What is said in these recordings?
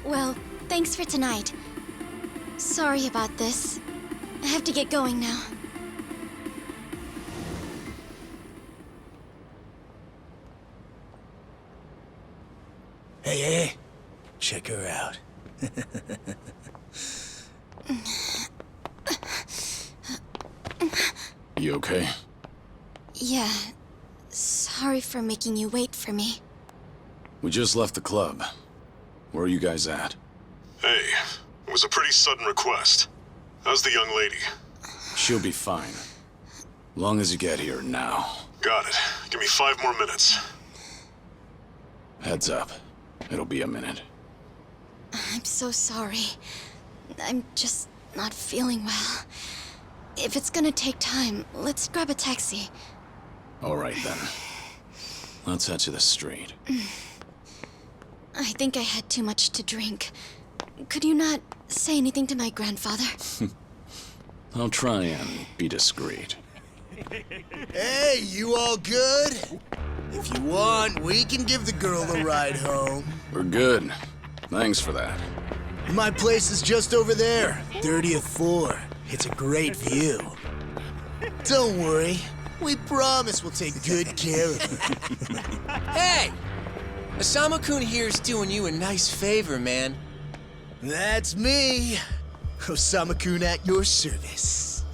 Well, thanks for tonight. Sorry about this. I have to get going now. Hey, check her out. You okay? Yeah. Sorry for making you wait for me. We just left the club. Where are you guys at? Hey, it was a pretty sudden request. How's the young lady? She'll be fine. Long as you get here now. Got it. Give me 5 more minutes. Heads up. It'll be a minute. I'm so sorry. I'm just not feeling well. If it's gonna take time, let's grab a taxi. All right, then. Let's head to the street. I think I had too much to drink. Could you not say anything to my grandfather? I'll try and be discreet. Hey, you all good? If you want, we can give the girl a ride home. We're good. Thanks for that. My place is just over there, 30th floor. It's a great view. Don't worry, we promise we'll take good care of her. Hey! Osama-kun here's doing you a nice favor, man. That's me. Osama-kun at your service.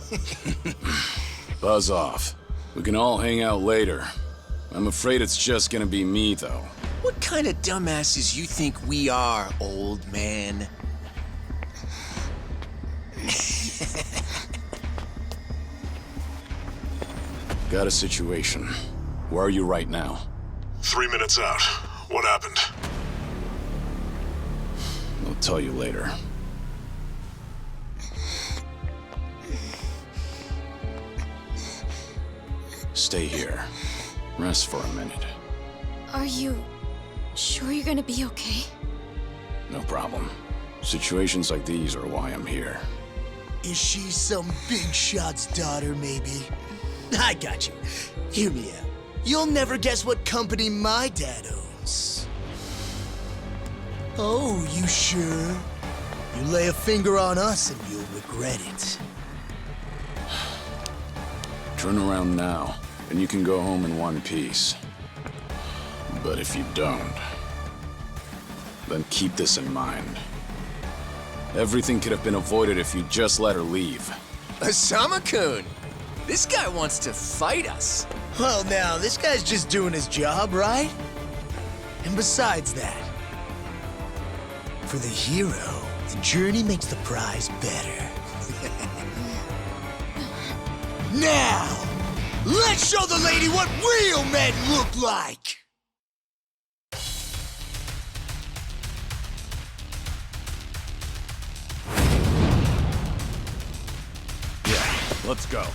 Buzz off. We can all hang out later. I'm afraid it's just gonna be me, though. What kind of dumbasses you think we are, old man? Got a situation. Where are you right now? 3 minutes out. What happened? I'll tell you later. Stay here. Rest for a minute. Are you sure you're gonna be okay? No problem. Situations like these are why I'm here. Is she some big shot's daughter, maybe? I got you. Hear me out. You'll never guess what company my dad owns. Oh, you sure? You lay a finger on us and you'll regret it. Turn around now, and you can go home in one piece. But if you don't, then keep this in mind. Everything could have been avoided if you just let her leave. Osama-kun! This guy wants to fight us. Well, now, this guy's just doing his job, right? And besides that, for the hero, the journey makes the prize better. Now, let's show the lady what real men look like! Yeah, let's go.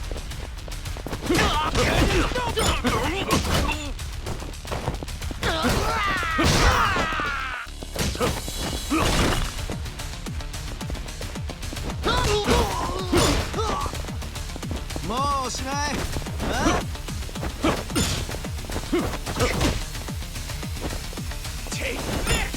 Take this!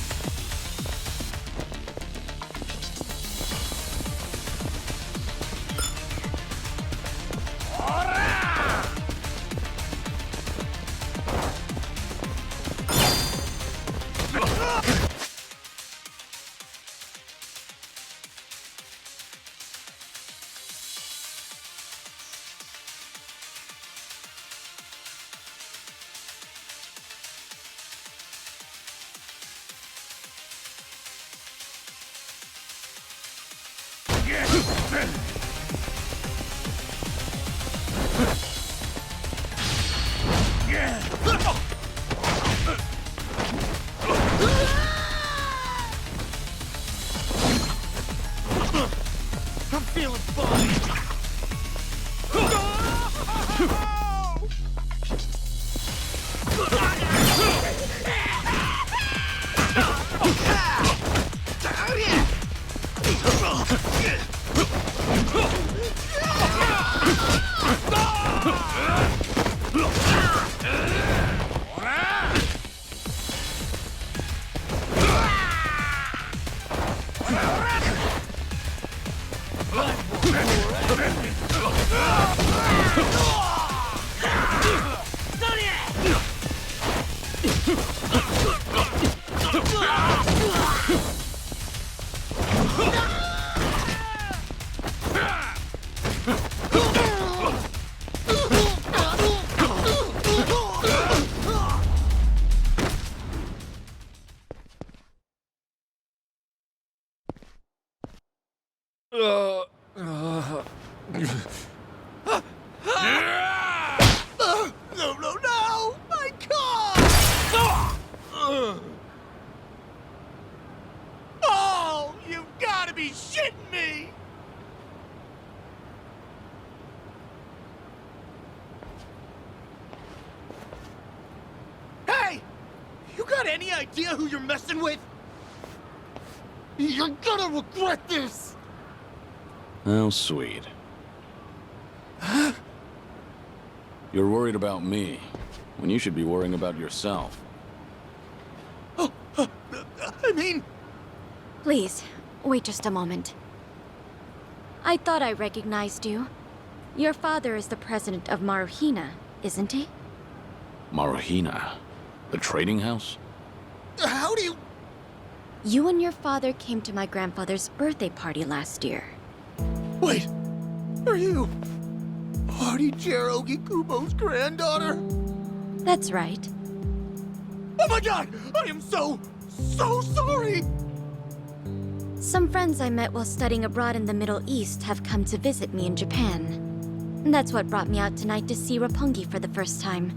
I'm feeling fine. You got any idea who you're messing with? You're gonna regret this! How sweet. You're worried about me, when you should be worrying about yourself. I mean... Please, wait just a moment. I thought I recognized you. Your father is the president of Maruhina, isn't he? Maruhina? The trading house? How do you... You and your father came to my grandfather's birthday party last year. Wait, are you... Artie Kubo's granddaughter? That's right. Oh my god! I am so sorry! Some friends I met while studying abroad in the Middle East have come to visit me in Japan. That's what brought me out tonight to see Roppongi for the first time.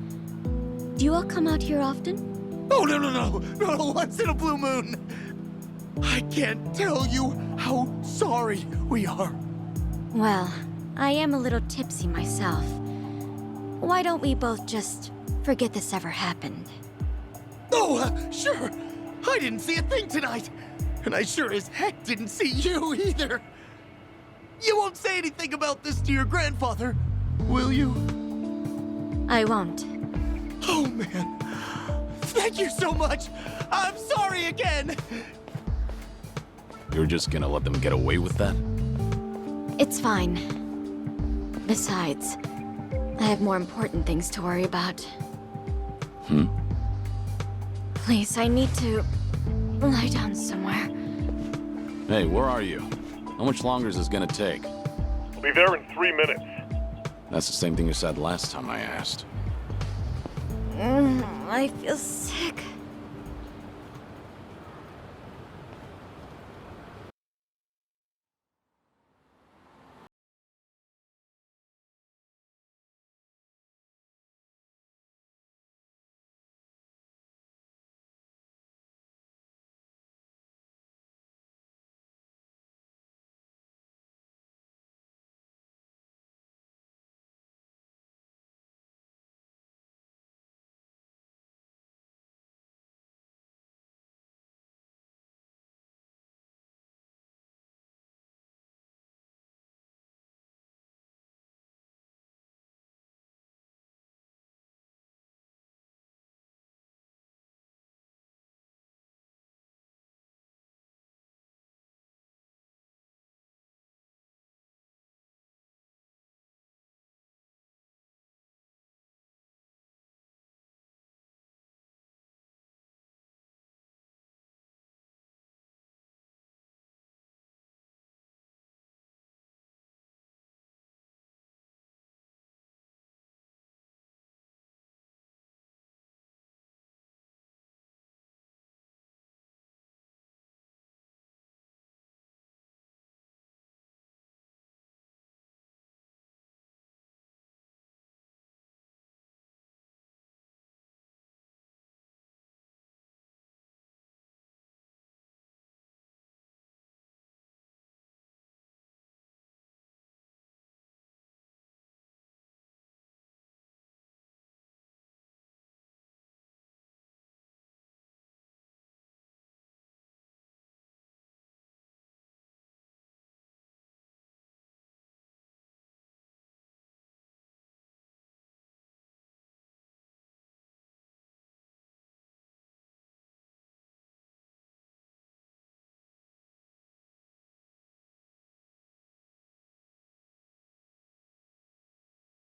Do you all come out here often? Oh, no, once in a blue moon! I can't tell you how sorry we are. Well, I am a little tipsy myself. Why don't we both just forget this ever happened? Oh, sure. I didn't see a thing tonight. And I sure as heck didn't see you either. You won't say anything about this to your grandfather, will you? I won't. Oh, man. Thank you so much. I'm sorry again. You're just gonna let them get away with that? It's fine. Besides, I have more important things to worry about. Please, I need to lie down somewhere. Hey, where are you? How much longer is this gonna take? I'll be there in 3 minutes. That's the same thing you said last time I asked. I feel sick.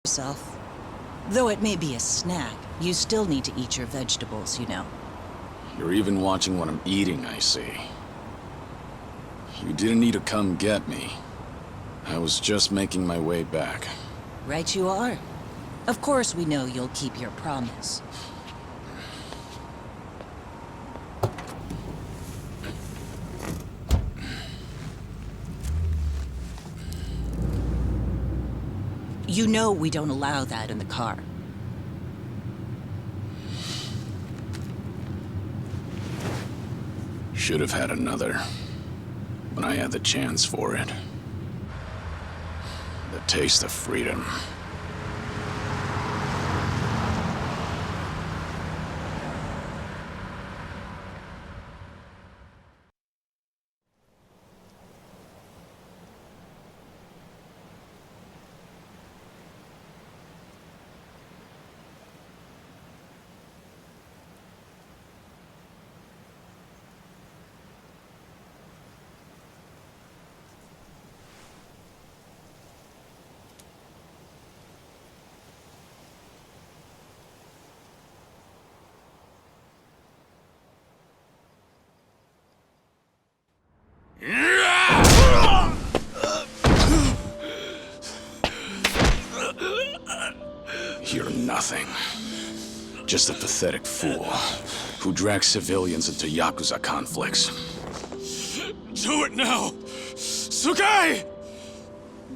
Yourself. Though it may be a snack, you still need to eat your vegetables, you know. You're even watching what I'm eating, I see. You didn't need to come get me. I was just making my way back. Right you are. Of course we know you'll keep your promise. You know we don't allow that in the car. Should have had another, when I had the chance for it. The taste of freedom. You're nothing. Just a pathetic fool who drags civilians into Yakuza conflicts. Do it now! Sugai!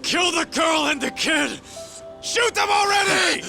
Kill the girl and the kid! Shoot them already!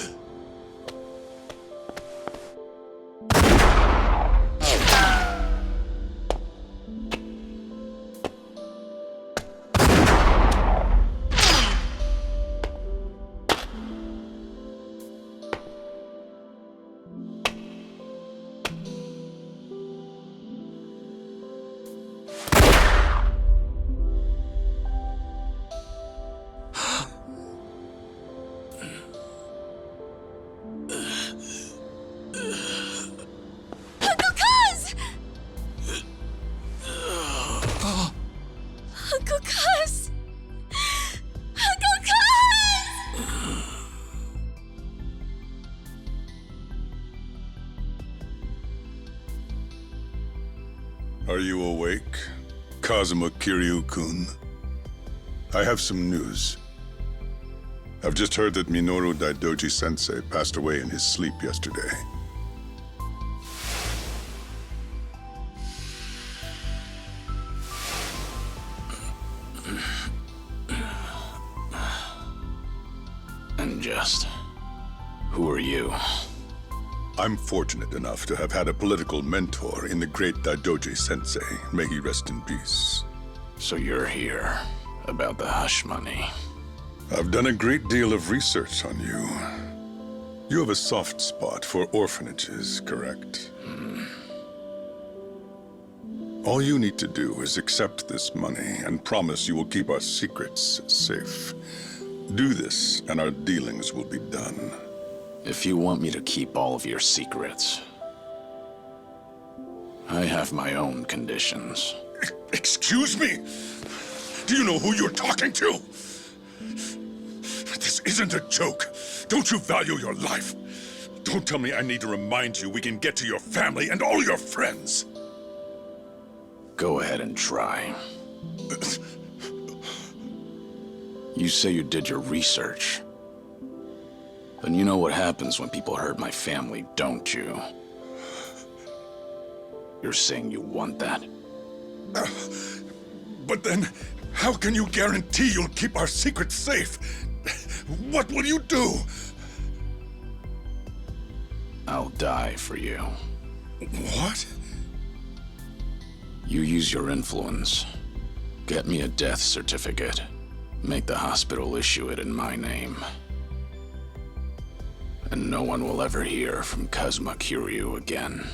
Are you awake, Kazuma Kiryu-kun? I have some news. I've just heard that Minoru Daidoji-sensei passed away in his sleep yesterday. And just... who are you? I'm fortunate enough to have had a political mentor in the great Daidoji-sensei. May he rest in peace. So you're here about the hush money. I've done a great deal of research on you. You have a soft spot for orphanages, correct? All you need to do is accept this money and promise you will keep our secrets safe. Do this, and our dealings will be done. If you want me to keep all of your secrets, I have my own conditions. Excuse me? Do you know who you're talking to? This isn't a joke. Don't you value your life? Don't tell me I need to remind you we can get to your family and all your friends. Go ahead and try. You say you did your research. Then you know what happens when people hurt my family, don't you? You're saying you want that? But then, how can you guarantee you'll keep our secrets safe? What will you do? I'll die for you. What? You use your influence. Get me a death certificate. Make the hospital issue it in my name. And no one will ever hear from Kazuma Kiryu again.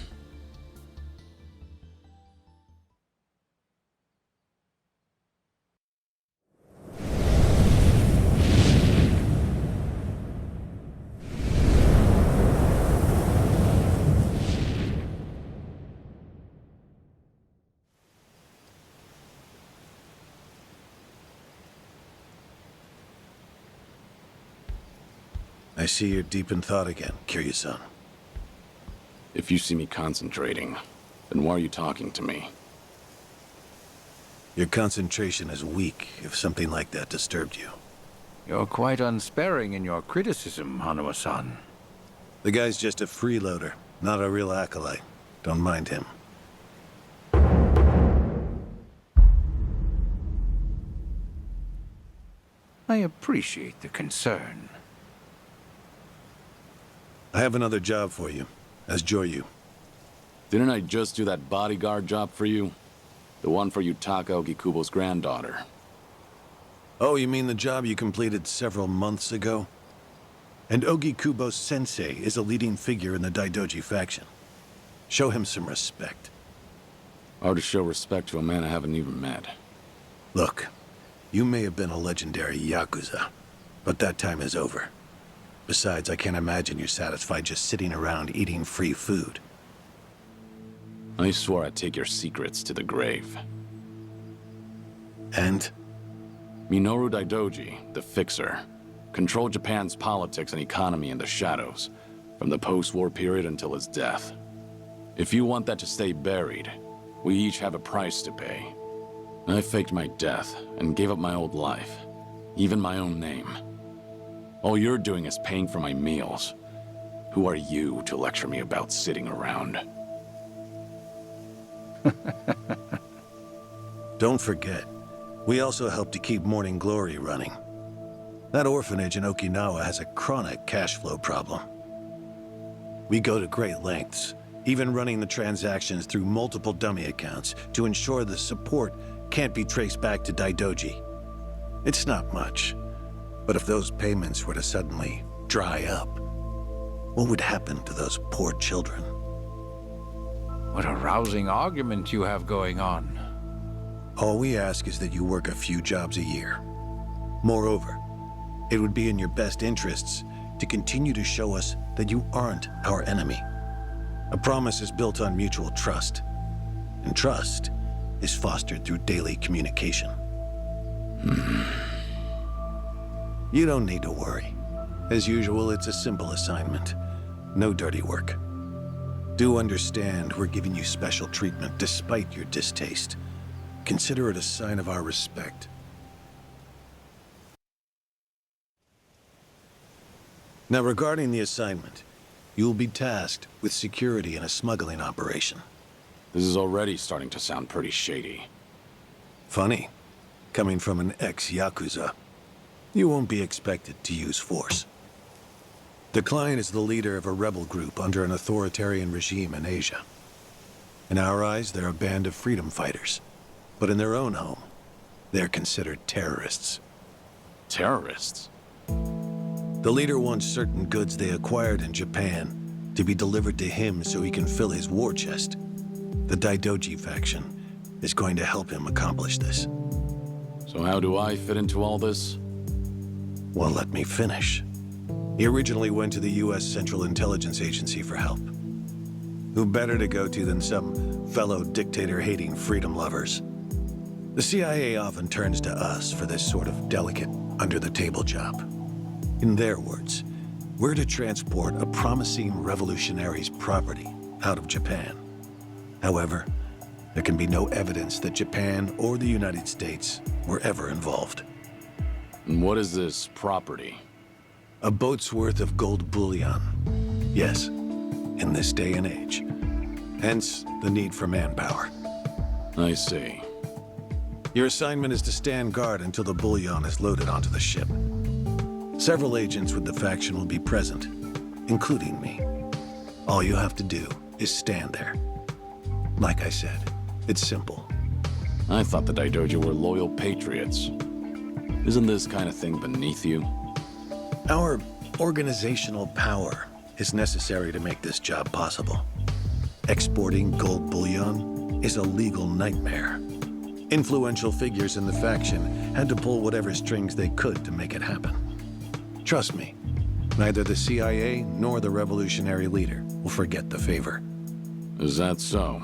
I see you're deep in thought again, Kiryu-san. If you see me concentrating, then why are you talking to me? Your concentration is weak if something like that disturbed you. You're quite unsparing in your criticism, Hanuma-san. The guy's just a freeloader, not a real acolyte. Don't mind him. I appreciate the concern. I have another job for you, as Joryu. Didn't I just do that bodyguard job for you? The one for Yutaka Ogikubo's granddaughter. Oh, you mean the job you completed several months ago? And Ogikubo Sensei is a leading figure in the Daidoji faction. Show him some respect. How to show respect to a man I haven't even met? Look, you may have been a legendary Yakuza, but that time is over. Besides, I can't imagine you're satisfied just sitting around eating free food. I swore I'd take your secrets to the grave. And? Minoru Daidoji, the Fixer, controlled Japan's politics and economy in the shadows, from the post-war period until his death. If you want that to stay buried, we each have a price to pay. I faked my death and gave up my old life, even my own name. All you're doing is paying for my meals. Who are you to lecture me about sitting around? Don't forget, we also help to keep Morning Glory running. That orphanage in Okinawa has a chronic cash flow problem. We go to great lengths, even running the transactions through multiple dummy accounts to ensure the support can't be traced back to Daidoji. It's not much, but if those payments were to suddenly dry up, what would happen to those poor children? What a rousing argument you have going on. All we ask is that you work a few jobs a year. Moreover, it would be in your best interests to continue to show us that you aren't our enemy. A promise is built on mutual trust, and trust is fostered through daily communication. You don't need to worry. As usual, it's a simple assignment. No dirty work. Do understand we're giving you special treatment despite your distaste. Consider it a sign of our respect. Now, regarding the assignment, you'll be tasked with security in a smuggling operation. This is already starting to sound pretty shady. Funny, coming from an ex-Yakuza. You won't be expected to use force. The client is the leader of a rebel group under an authoritarian regime in Asia. In our eyes, they're a band of freedom fighters. But in their own home, they're considered terrorists. Terrorists? The leader wants certain goods they acquired in Japan to be delivered to him so he can fill his war chest. The Daidoji faction is going to help him accomplish this. So how do I fit into all this? Well, let me finish. He originally went to the U.S. Central Intelligence Agency for help. Who better to go to than some fellow dictator-hating freedom lovers? The CIA often turns to us for this sort of delicate, under-the-table job. In their words, we're to transport a promising revolutionary's property out of Japan. However, there can be no evidence that Japan or the United States were ever involved. And what is this property? A boat's worth of gold bullion. Yes, in this day and age. Hence, the need for manpower. I see. Your assignment is to stand guard until the bullion is loaded onto the ship. Several agents with the faction will be present, including me. All you have to do is stand there. Like I said, it's simple. I thought the Daidoji were loyal patriots. Isn't this kind of thing beneath you? Our organizational power is necessary to make this job possible. Exporting gold bullion is a legal nightmare. Influential figures in the faction had to pull whatever strings they could to make it happen. Trust me, neither the CIA nor the revolutionary leader will forget the favor. Is that so?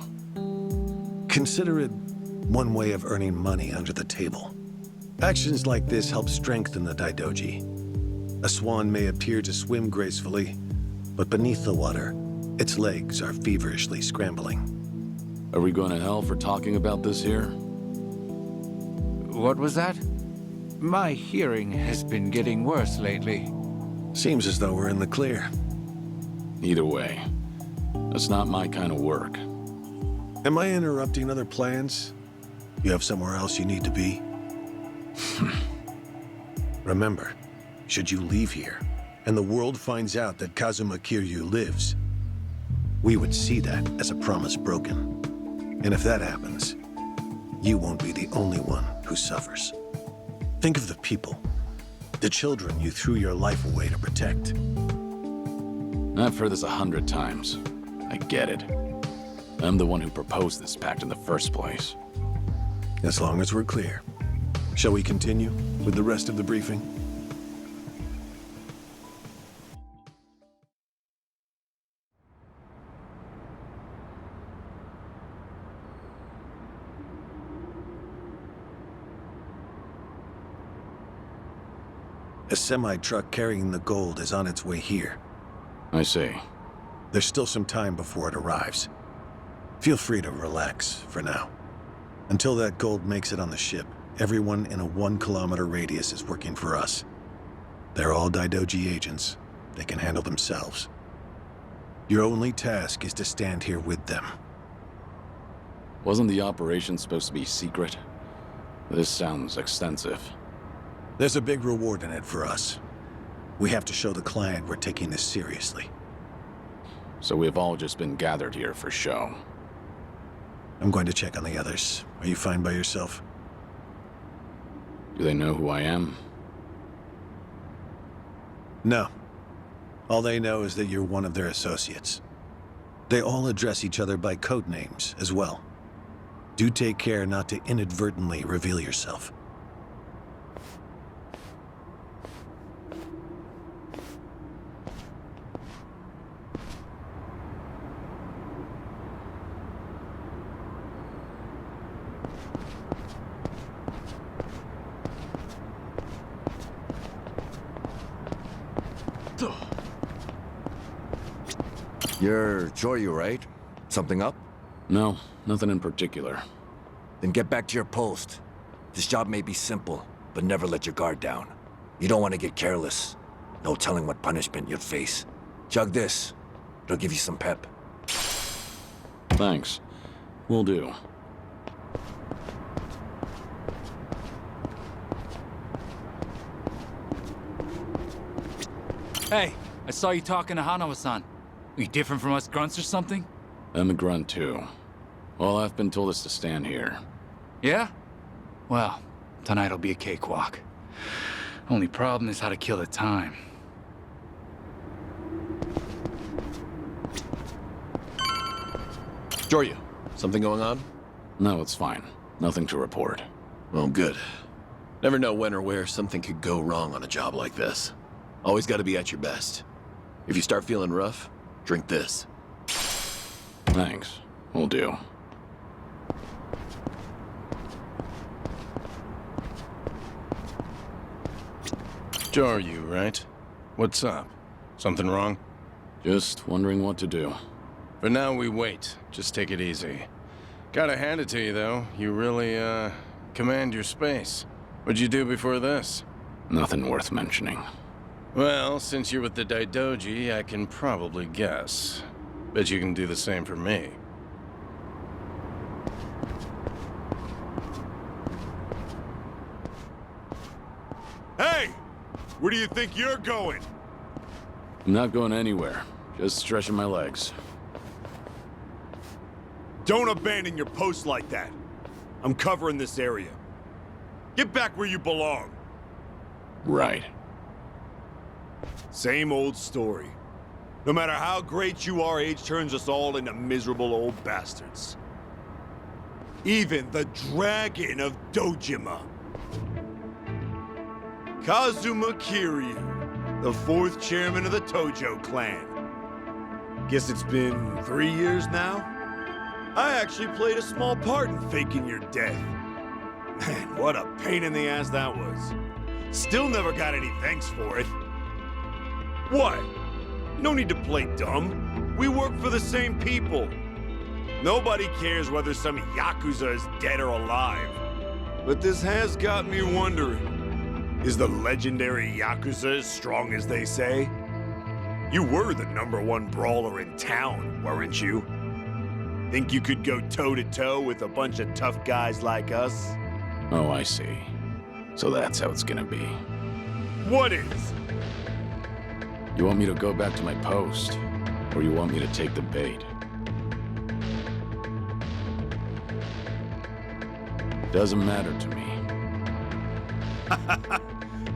Consider it one way of earning money under the table. Actions like this help strengthen the Daidoji. A swan may appear to swim gracefully, but beneath the water, its legs are feverishly scrambling. Are we going to hell for talking about this here? What was that? My hearing has been getting worse lately. Seems as though we're in the clear. Either way, that's not my kind of work. Am I interrupting other plans? You have somewhere else you need to be? Remember, should you leave here, and the world finds out that Kazuma Kiryu lives, we would see that as a promise broken. And if that happens, you won't be the only one who suffers. Think of the people, the children you threw your life away to protect. I've heard this 100 times. I get it. I'm the one who proposed this pact in the first place. As long as we're clear. Shall we continue with the rest of the briefing? A semi-truck carrying the gold is on its way here. I see. There's still some time before it arrives. Feel free to relax for now. Until that gold makes it on the ship, everyone in a 1-kilometer radius is working for us. They're all Daidoji agents. They can handle themselves. Your only task is to stand here with them. Wasn't the operation supposed to be secret? This sounds extensive. There's a big reward in it for us. We have to show the client we're taking this seriously. So we've all just been gathered here for show. I'm going to check on the others. Are you fine by yourself? Do they know who I am? No. All they know is that you're one of their associates. They all address each other by code names as well. Do take care not to inadvertently reveal yourself. You're Kiryu, right? Something up? No, nothing in particular. Then get back to your post. This job may be simple, but never let your guard down. You don't want to get careless. No telling what punishment you'd face. Chug this. It'll give you some pep. Thanks. Will do. Hey, I saw you talking to Hanawa-san. Are you different from us grunts or something? I'm a grunt too. All I've been told is to stand here. Yeah? Well, tonight'll be a cakewalk. Only problem is how to kill the time. Joryu, something going on? No, it's fine. Nothing to report. Well, good. Never know when or where something could go wrong on a job like this. Always gotta be at your best. If you start feeling rough, drink this. Thanks. Will do. Joryu, right? What's up? Something wrong? Just wondering what to do. For now, we wait. Just take it easy. Gotta hand it to you, though. You really, command your space. What'd you do before this? Nothing worth mentioning. Well, since you're with the Daidoji, I can probably guess. Bet you can do the same for me. Hey! Where do you think you're going? I'm not going anywhere. Just stretching my legs. Don't abandon your post like that. I'm covering this area. Get back where you belong. Right. Same old story. No matter how great you are, age turns us all into miserable old bastards. Even the Dragon of Dojima. Kazuma Kiryu, the 4th chairman of the Tojo clan. Guess it's been 3 years now? I actually played a small part in faking your death. Man, what a pain in the ass that was. Still never got any thanks for it. What? No need to play dumb. We work for the same people. Nobody cares whether some Yakuza is dead or alive. But this has got me wondering. Is the legendary Yakuza as strong as they say? You were the #1 brawler in town, weren't you? Think you could go toe-to-toe with a bunch of tough guys like us? Oh, I see. So that's how it's gonna be. What is? You want me to go back to my post? Or you want me to take the bait? Doesn't matter to me.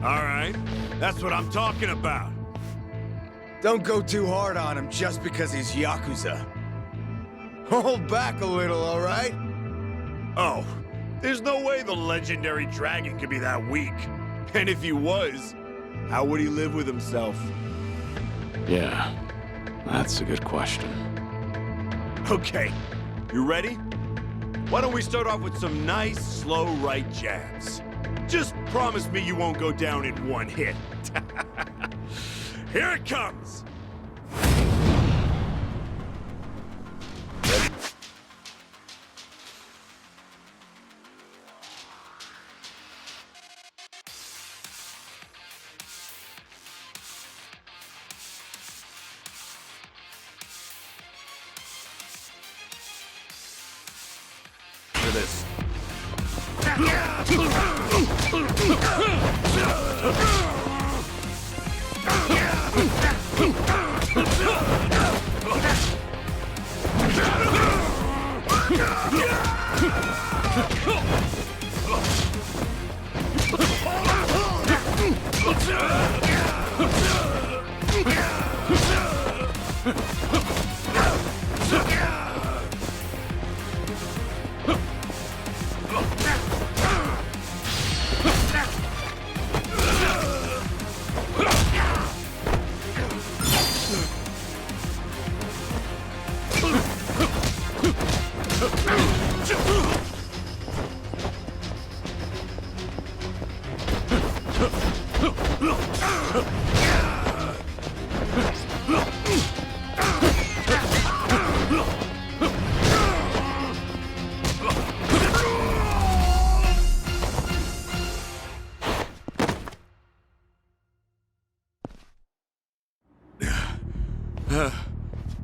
All right, that's what I'm talking about. Don't go too hard on him just because he's Yakuza. Hold back a little, all right? Oh, there's no way the legendary dragon could be that weak. And if he was, how would he live with himself? Yeah, that's a good question. Okay, you ready? Why don't we start off with some nice, slow right jabs? Just promise me you won't go down in one hit. Here it comes! after this.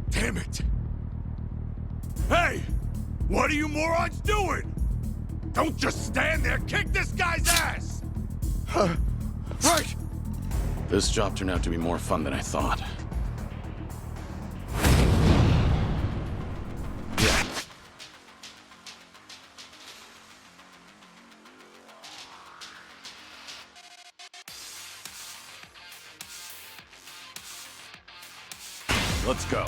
Damn it! Hey! What are you morons doing? Don't just stand there! Kick this guy's ass! Right! This job turned out to be more fun than I thought. Let's go.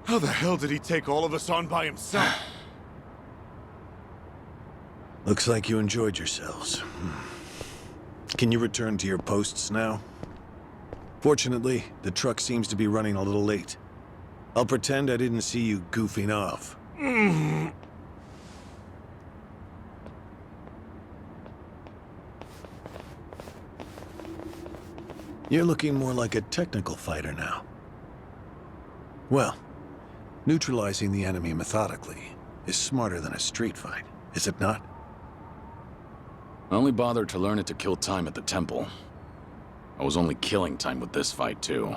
How the hell did he take all of us on by himself? Looks like you enjoyed yourselves. Can you return to your posts now? Fortunately, the truck seems to be running a little late. I'll pretend I didn't see you goofing off. You're looking more like a technical fighter now. Well, neutralizing the enemy methodically is smarter than a street fight, is it not? I only bothered to learn it to kill time at the temple. I was only killing time with this fight, too.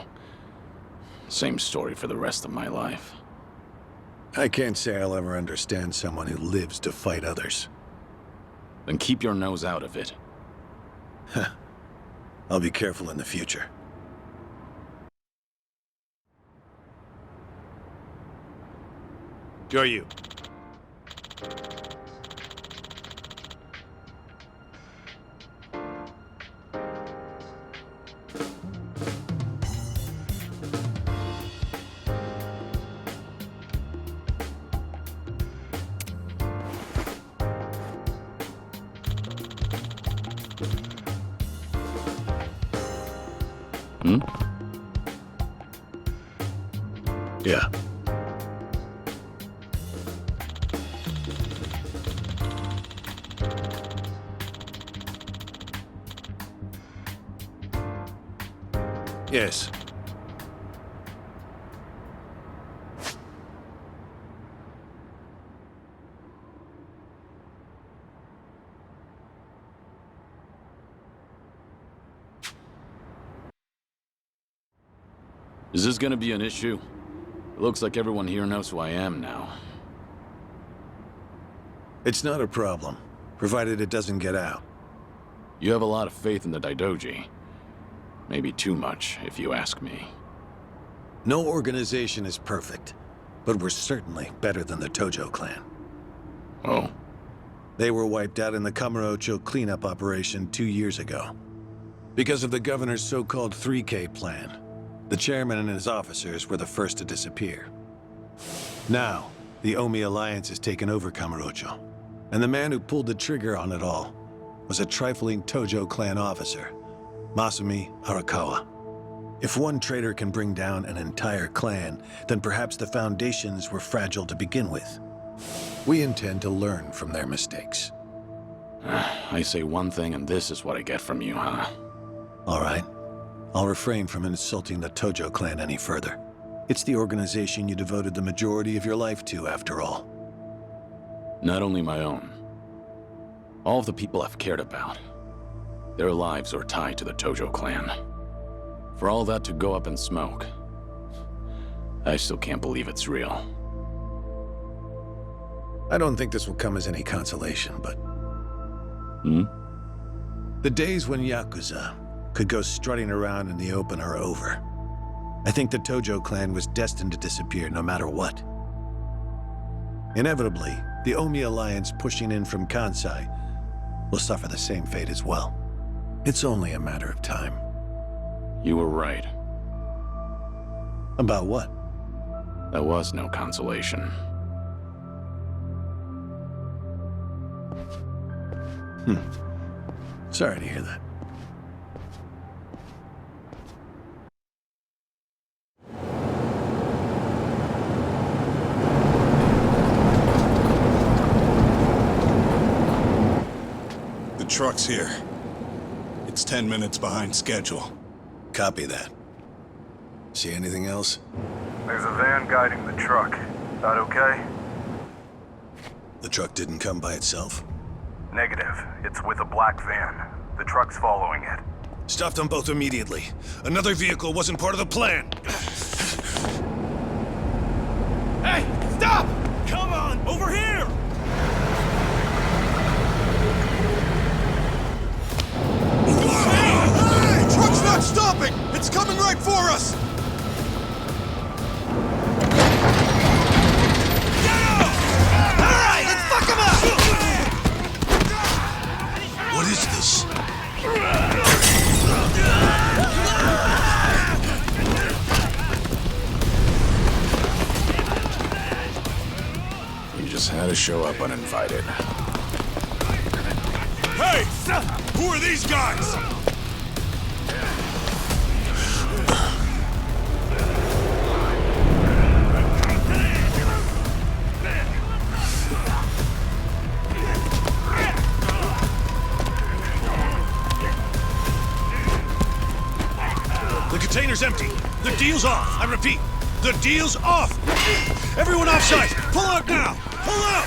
Same story for the rest of my life. I can't say I'll ever understand someone who lives to fight others. Then keep your nose out of it. I'll be careful in the future. Go you. Yeah. Yes. Is this gonna be an issue? It looks like everyone here knows who I am now. It's not a problem, provided it doesn't get out. You have a lot of faith in the Daidoji. Maybe too much, if you ask me. No organization is perfect, but we're certainly better than the Tojo clan. Oh? They were wiped out in the Kamurocho cleanup operation 2 years ago. Because of the governor's so-called 3K plan, the chairman and his officers were the first to disappear. Now, the Omi Alliance has taken over Kamurocho, and the man who pulled the trigger on it all was a trifling Tojo clan officer, Masumi Arakawa. If one traitor can bring down an entire clan, then perhaps the foundations were fragile to begin with. We intend to learn from their mistakes. I say one thing and this is what I get from you, huh? All right. I'll refrain from insulting the Tojo clan any further. It's the organization you devoted the majority of your life to, after all. Not only my own. All of the people I've cared about. Their lives are tied to the Tojo clan. For all that to go up in smoke, I still can't believe it's real. I don't think this will come as any consolation, but... The days when Yakuza could go strutting around in the open are over. I think the Tojo clan was destined to disappear no matter what. Inevitably, the Omi alliance pushing in from Kansai will suffer the same fate as well. It's only a matter of time. You were right. About what? That was no consolation. Sorry to hear that. The truck's here. It's 10 minutes behind schedule. Copy that. See anything else? There's a van guiding the truck. That okay? The truck didn't come by itself? Negative. It's with a black van. The truck's following it. Stop them both immediately. Another vehicle wasn't part of the plan. Hey, stop! Come on, over here! Hey! Truck's not stopping! It's coming right for us! Alright, let's fuck him up! What is this? You just had to show up uninvited. Hey! Who are these guys? The container's empty. The deal's off. I repeat, the deal's off. Everyone offside. Pull out now. Pull out.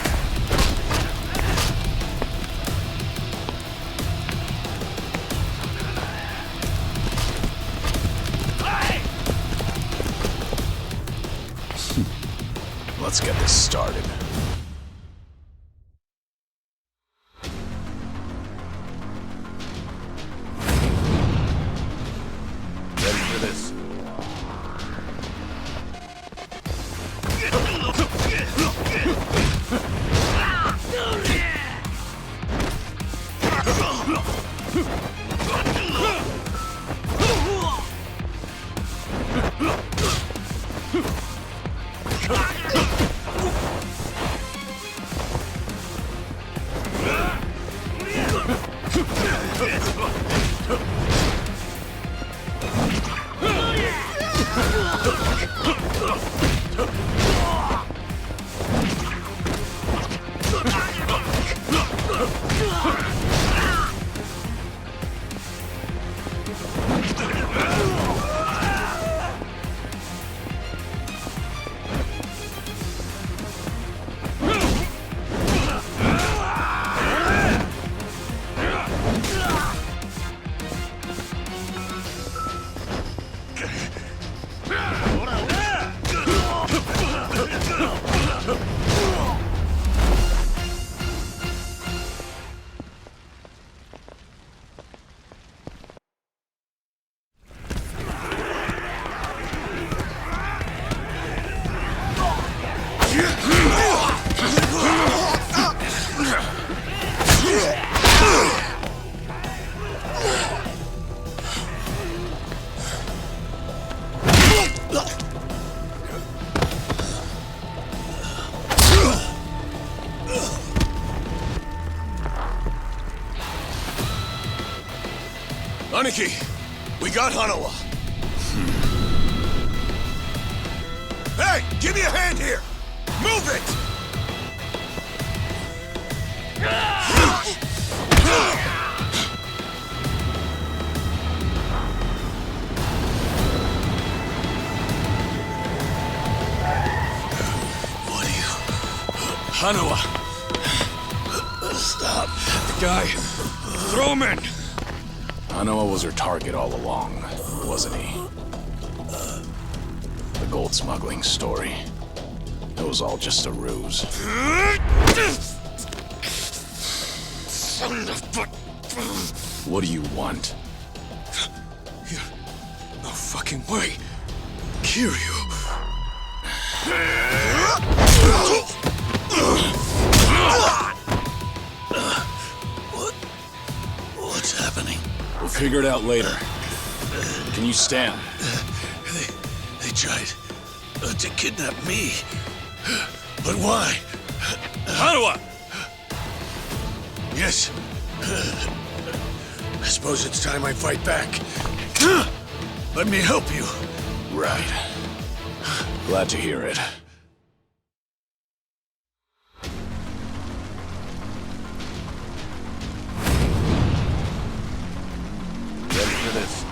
Let's get this started. Ready for this? Aniki, we got Hanawa. Hey, give me a hand here. Move it. Hanawa! Stop. The guy! Throw him in! Hanawa was her target all along, wasn't he? The gold smuggling story. It was all just a ruse. Son of a... What do you want? No fucking way. Kiryu. What's happening? We'll figure it out later. Can you stand? They tried to kidnap me. But why? Hanawa! Yes. I suppose it's time I fight back. Let me help you. Right. Glad to hear it. Ready for this?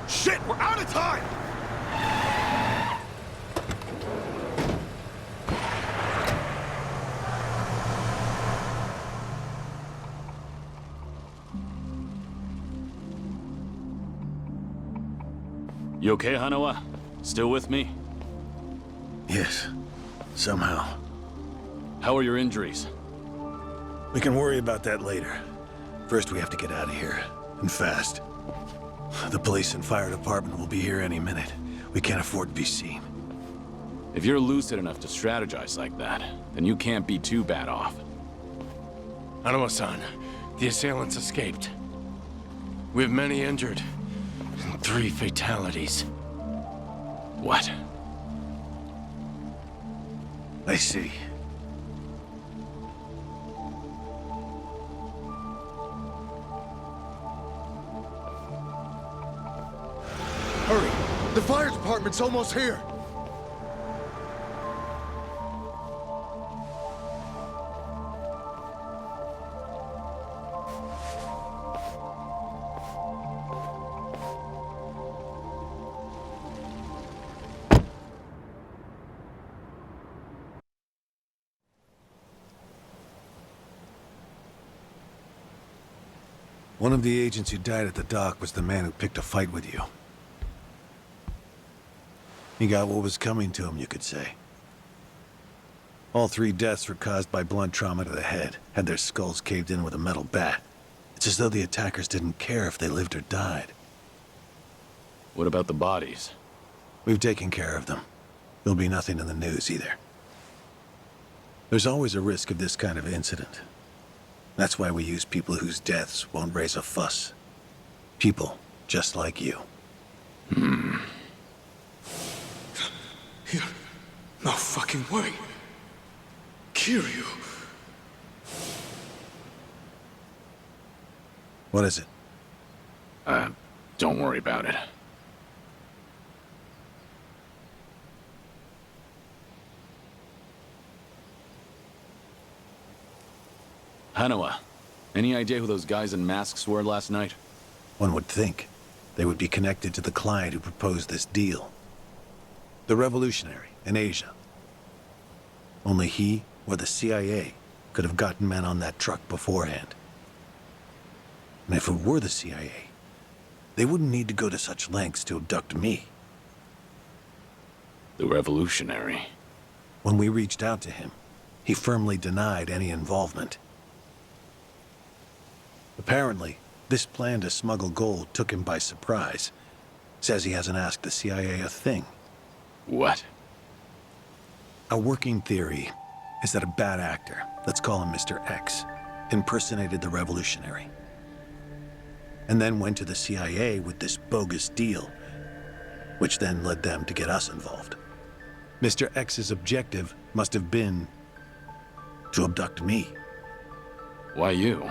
Shit, we're out of time! You okay, Hanawa? Still with me? Yes, somehow. How are your injuries? We can worry about that later. First, we have to get out of here, and fast. The police and fire department will be here any minute. We can't afford to be seen. If you're lucid enough to strategize like that, then you can't be too bad off. Hanawa-san, the assailants escaped. We have many injured, and 3 fatalities. What? I see. Hurry! The fire department's almost here! One of the agents who died at the dock was the man who picked a fight with you. He got what was coming to him, you could say. All 3 deaths were caused by blunt trauma to the head, had their skulls caved in with a metal bat. It's as though the attackers didn't care if they lived or died. What about the bodies? We've taken care of them. There'll be nothing in the news either. There's always a risk of this kind of incident. That's why we use people whose deaths won't raise a fuss. People just like you. No fucking way. Kiryu. What is it? Don't worry about it. Hanawa, any idea who those guys in masks were last night? One would think they would be connected to the client who proposed this deal. The revolutionary in Asia. Only he or the CIA could have gotten men on that truck beforehand. And if it were the CIA, they wouldn't need to go to such lengths to abduct me. The revolutionary. When we reached out to him, he firmly denied any involvement. Apparently, this plan to smuggle gold took him by surprise. Says he hasn't asked the CIA a thing. What? A working theory is that a bad actor, let's call him Mr. X, impersonated the revolutionary. And then went to the CIA with this bogus deal, which then led them to get us involved. Mr. X's objective must have been to abduct me. Why you?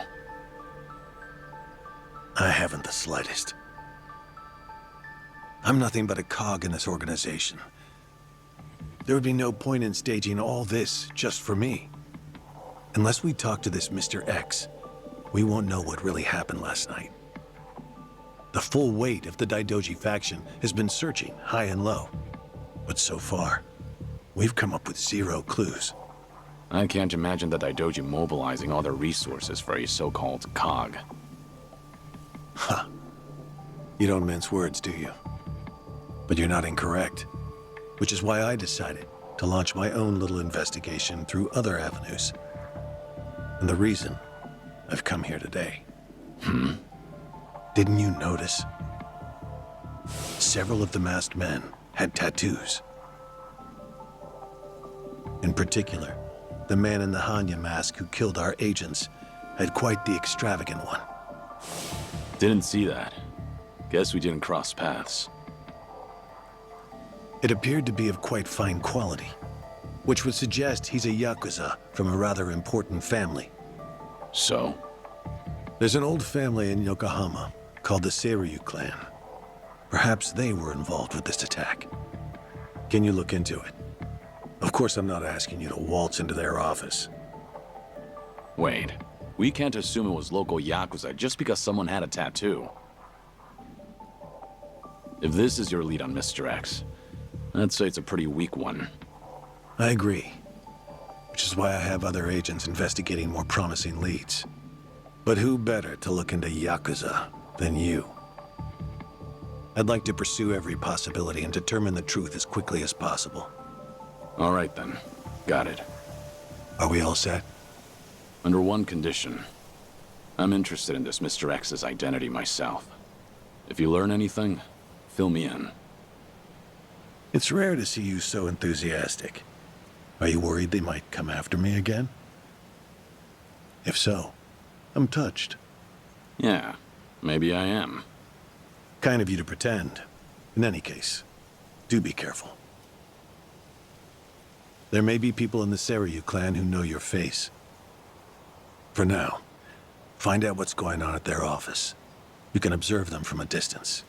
I haven't the slightest. I'm nothing but a cog in this organization. There would be no point in staging all this just for me. Unless we talk to this Mr. X, we won't know what really happened last night. The full weight of the Daidoji faction has been searching high and low. But so far, we've come up with 0 clues. I can't imagine the Daidoji mobilizing all their resources for a so-called cog. Huh. You don't mince words, do you? But you're not incorrect. Which is why I decided to launch my own little investigation through other avenues. And the reason I've come here today. Didn't you notice? Several of the masked men had tattoos. In particular, the man in the Hanya mask who killed our agents had quite the extravagant one. Didn't see that. Guess we didn't cross paths. It appeared to be of quite fine quality, which would suggest he's a Yakuza from a rather important family. So? There's an old family in Yokohama called the Seiryu clan. Perhaps they were involved with this attack. Can you look into it? Of course, I'm not asking you to waltz into their office. Wait, we can't assume it was local Yakuza just because someone had a tattoo. If this is your lead on Mr. X, I'd say it's a pretty weak one. I agree. Which is why I have other agents investigating more promising leads. But who better to look into Yakuza than you? I'd like to pursue every possibility and determine the truth as quickly as possible. All right then. Got it. Are we all set? Under one condition. I'm interested in this Mr. X's identity myself. If you learn anything, fill me in. It's rare to see you so enthusiastic. Are you worried they might come after me again? If so, I'm touched. Yeah, maybe I am. Kind of you to pretend. In any case, do be careful. There may be people in the Seiryu clan who know your face. For now, find out what's going on at their office. You can observe them from a distance.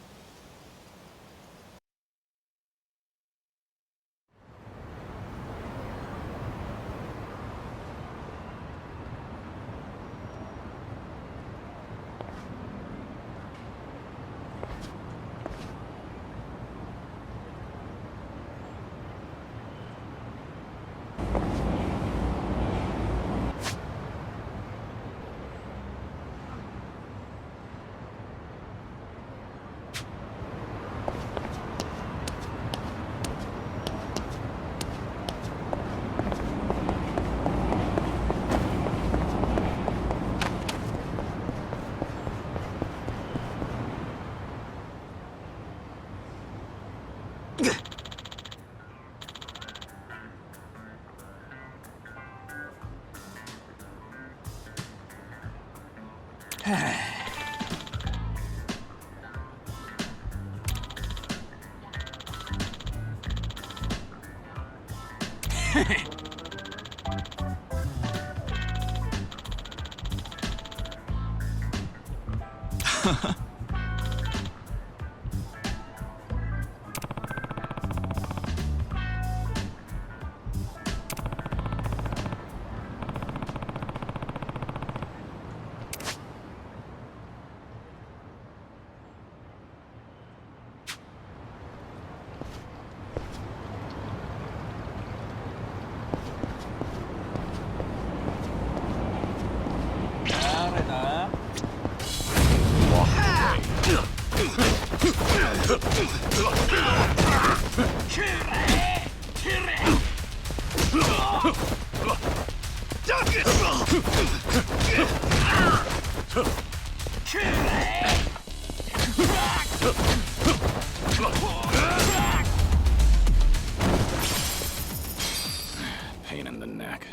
Pain in the neck.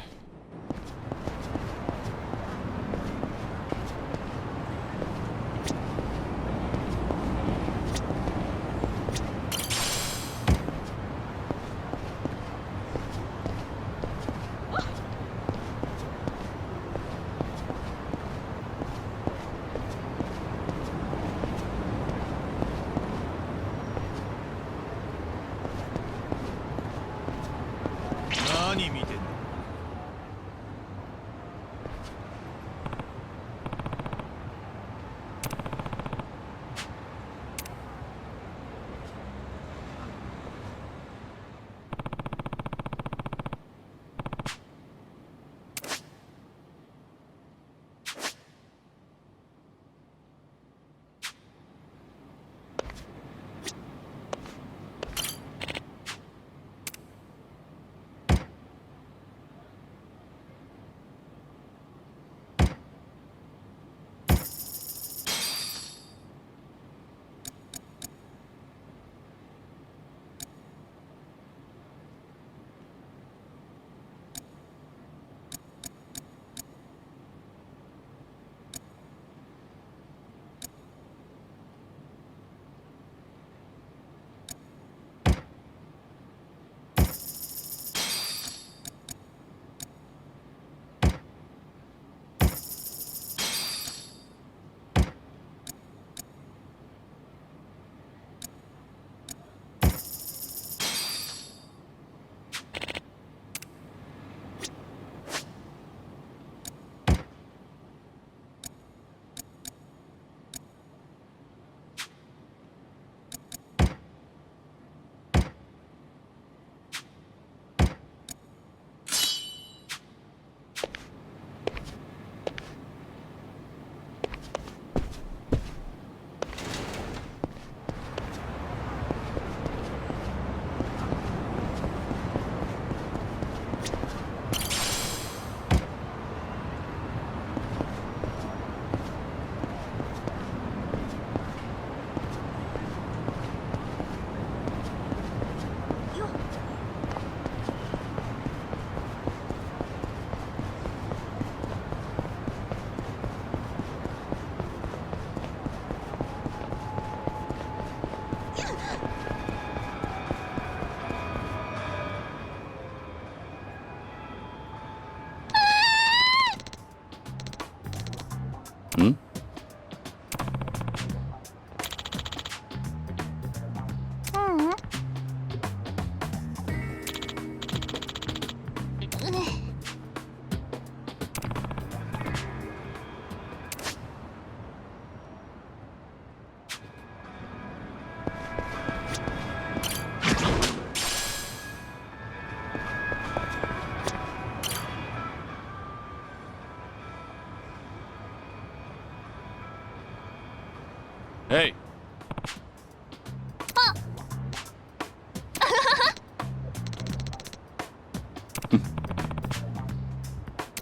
Hey!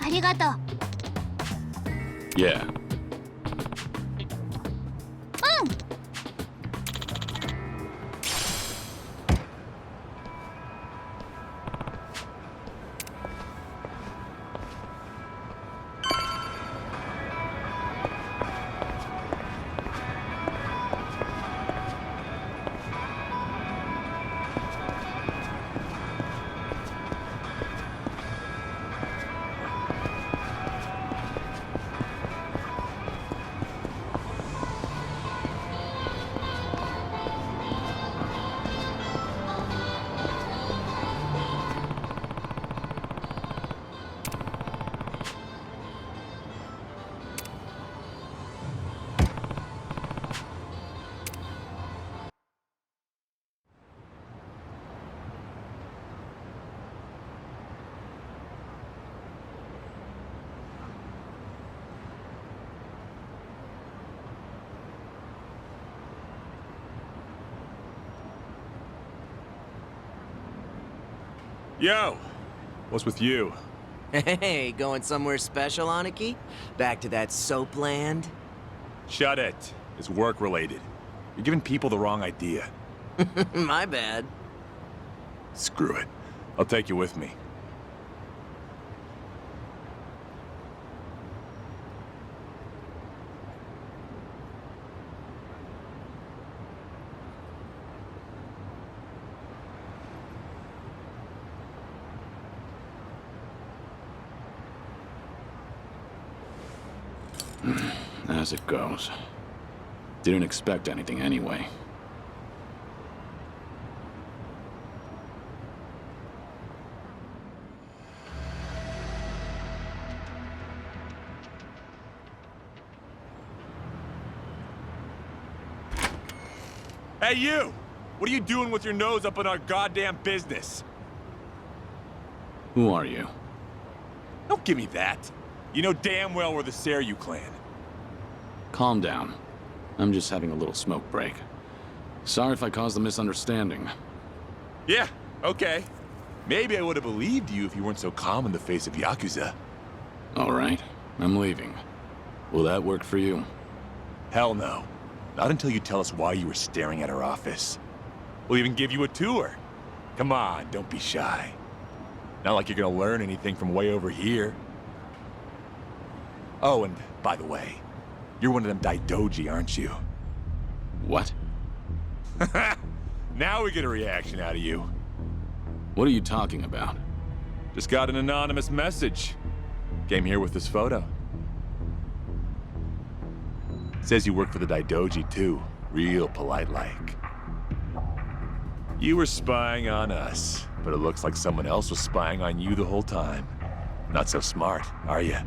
ありがとう。 Yeah. Yo! What's with you? Hey, going somewhere special, Aniki? Back to that soap land? Shut it. It's work-related. You're giving people the wrong idea. My bad. Screw it. I'll take you with me. As it goes. Didn't expect anything anyway. Hey, you! What are you doing with your nose up in our goddamn business? Who are you? Don't give me that. You know damn well we're the Kiryu clan. Calm down. I'm just having a little smoke break. Sorry if I caused a misunderstanding. Yeah, okay. Maybe I would have believed you if you weren't so calm in the face of Yakuza. All right, I'm leaving. Will that work for you? Hell no. Not until you tell us why you were staring at our office. We'll even give you a tour. Come on, don't be shy. Not like you're gonna learn anything from way over here. Oh, and by the way, you're one of them Daidoji, aren't you? What? Now we get a reaction out of you. What are you talking about? Just got an anonymous message. Came here with this photo. Says you work for the Daidoji too. Real polite-like. You were spying on us, but it looks like someone else was spying on you the whole time. Not so smart, are you?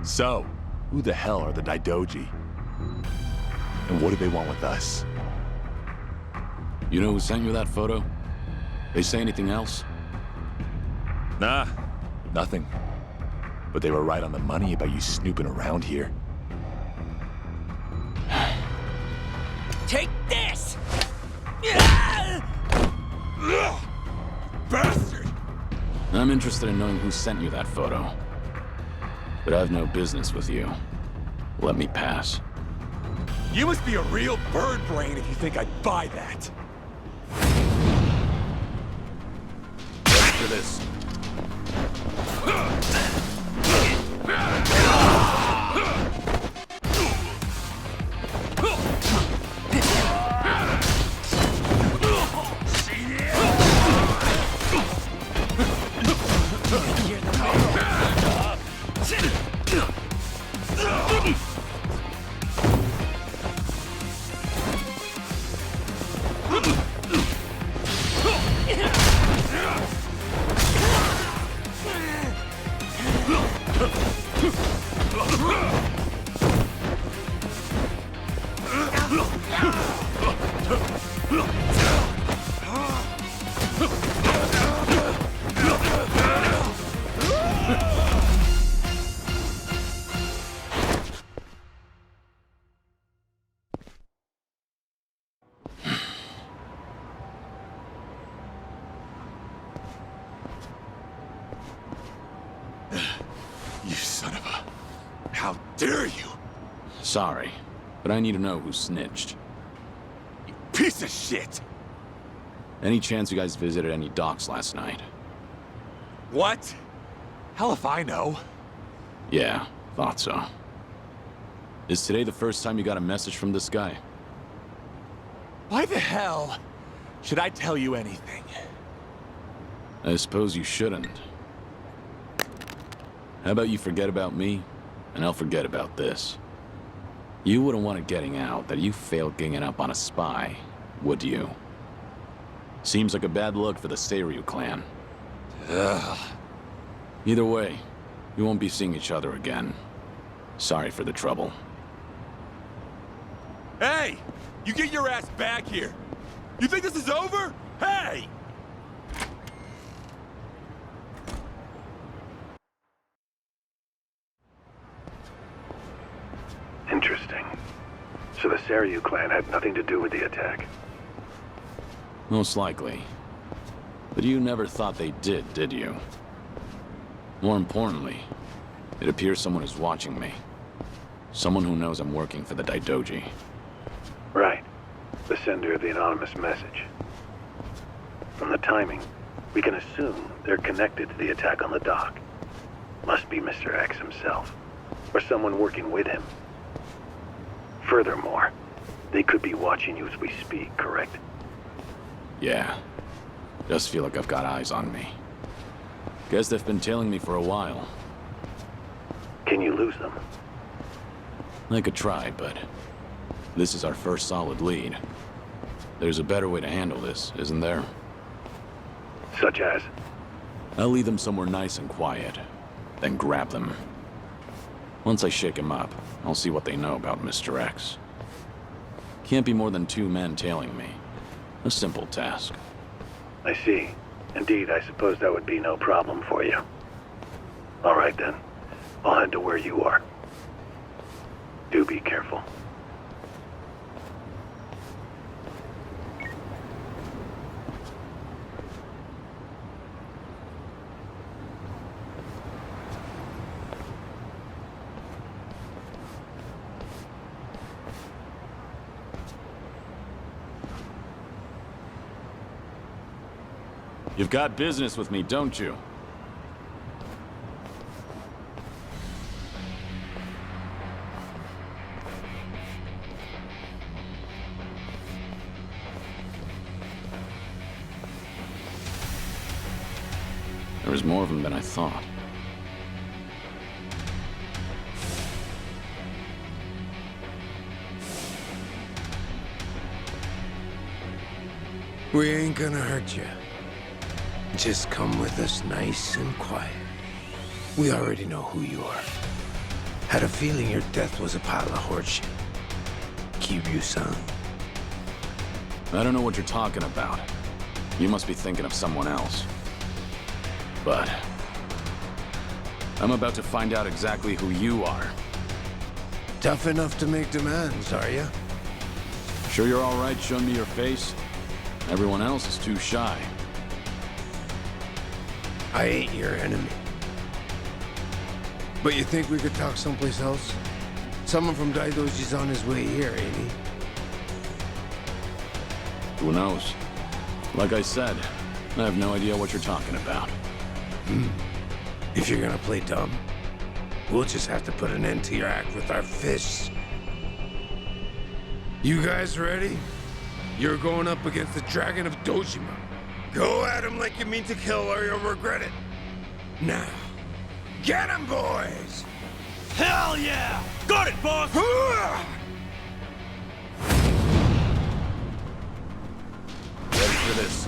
So, who the hell are the Daidoji? And what do they want with us? You know who sent you that photo? They say anything else? Nah, nothing. But they were right on the money about you snooping around here. Take this! Bastard! I'm interested in knowing who sent you that photo. But I've no business with you. Let me pass. You must be a real bird brain if you think I'd buy that. After this. You son of a... How dare you! Sorry, but I need to know who snitched. You piece of shit! Any chance you guys visited any docks last night? What? Hell if I know. Yeah, thought so. Is today the first time you got a message from this guy? Why the hell should I tell you anything? I suppose you shouldn't. How about you forget about me, and I'll forget about this. You wouldn't want it getting out that you failed ganging up on a spy, would you? Seems like a bad look for the Kiryu clan. Ugh. Either way, we won't be seeing each other again. Sorry for the trouble. Hey! You get your ass back here! You think this is over? Hey! Interesting. So the Kiryu clan had nothing to do with the attack? Most likely. But you never thought they did you? More importantly, it appears someone is watching me. Someone who knows I'm working for the Daidoji. Right. The sender of the anonymous message. From the timing, we can assume they're connected to the attack on the dock. Must be Mr. X himself, or someone working with him. Furthermore, they could be watching you as we speak, correct? Yeah. Just feel like I've got eyes on me. Guess they've been tailing me for a while. Can you lose them? I could try, but this is our first solid lead. There's a better way to handle this, isn't there? Such as? I'll lead them somewhere nice and quiet, then grab them. Once I shake them up, I'll see what they know about Mr. X. Can't be more than 2 men tailing me. A simple task. I see. Indeed, I suppose that would be no problem for you. All right then. I'll head to where you are. Do be careful. You've got business with me, don't you? There was more of them than I thought. We ain't gonna hurt you. Just come with us nice and quiet. We already know who you are. Had a feeling your death was a pile of horseshit. Kiryu-san. I don't know what you're talking about. You must be thinking of someone else. But I'm about to find out exactly who you are. Tough enough to make demands, are you? Sure you're all right showing me your face? Everyone else is too shy. I ain't your enemy. But you think we could talk someplace else? Someone from Daidoji's on his way here, ain't he? Who knows? Like I said, I have no idea what you're talking about. If you're gonna play dumb, we'll just have to put an end to your act with our fists. You guys ready? You're going up against the Dragon of Dojima. Go at him like you mean to kill or you'll regret it. Now, get him, boys! Hell yeah! Got it, boss! Ready for this?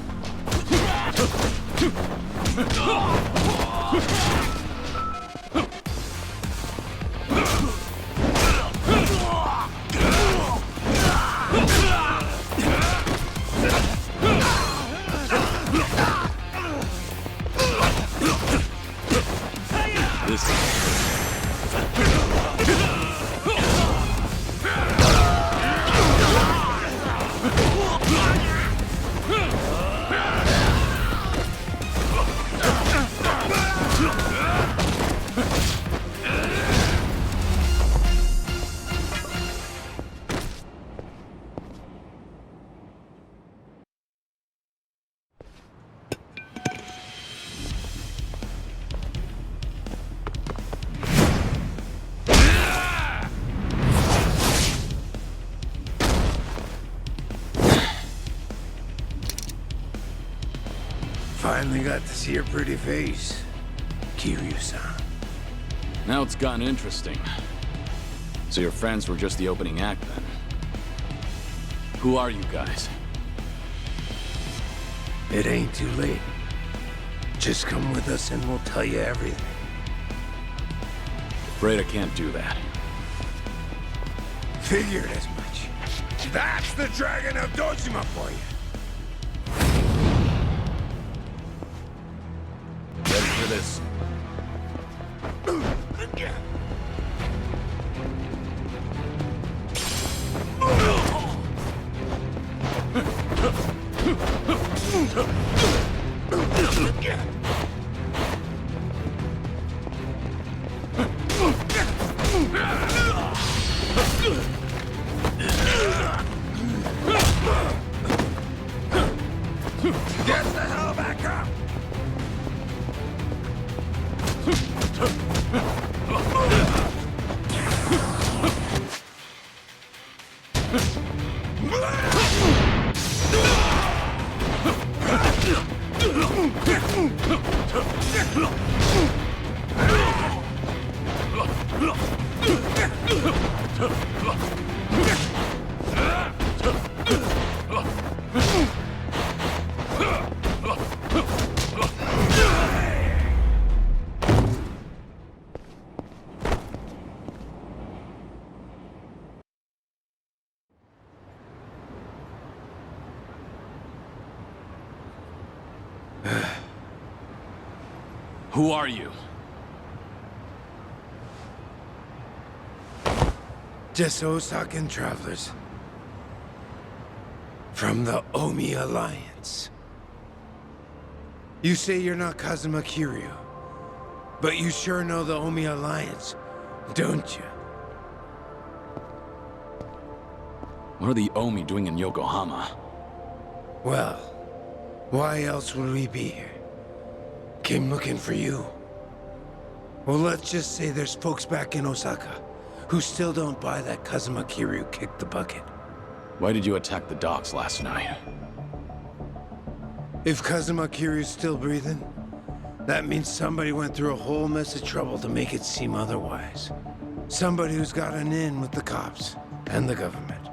Finally got to see your pretty face, Kiryu-san. Now it's gotten interesting. So your friends were just the opening act then? Who are you guys? It ain't too late. Just come with us and we'll tell you everything. Afraid I can't do that. Figured as much. That's the Dragon of Dojima for you. Ready for this? Get the hell back up! Who are you? Just Osakan travelers. From the Omi Alliance. You say you're not Kazuma Kiryu, but you sure know the Omi Alliance, don't you? What are the Omi doing in Yokohama? Well, why else would we be here? Came looking for you. Well, let's just say there's folks back in Osaka who still don't buy that Kazuma Kiryu kicked the bucket. Why did you attack the docks last night? If Kazuma Kiryu's still breathing, that means somebody went through a whole mess of trouble to make it seem otherwise. Somebody who's got an in with the cops and the government.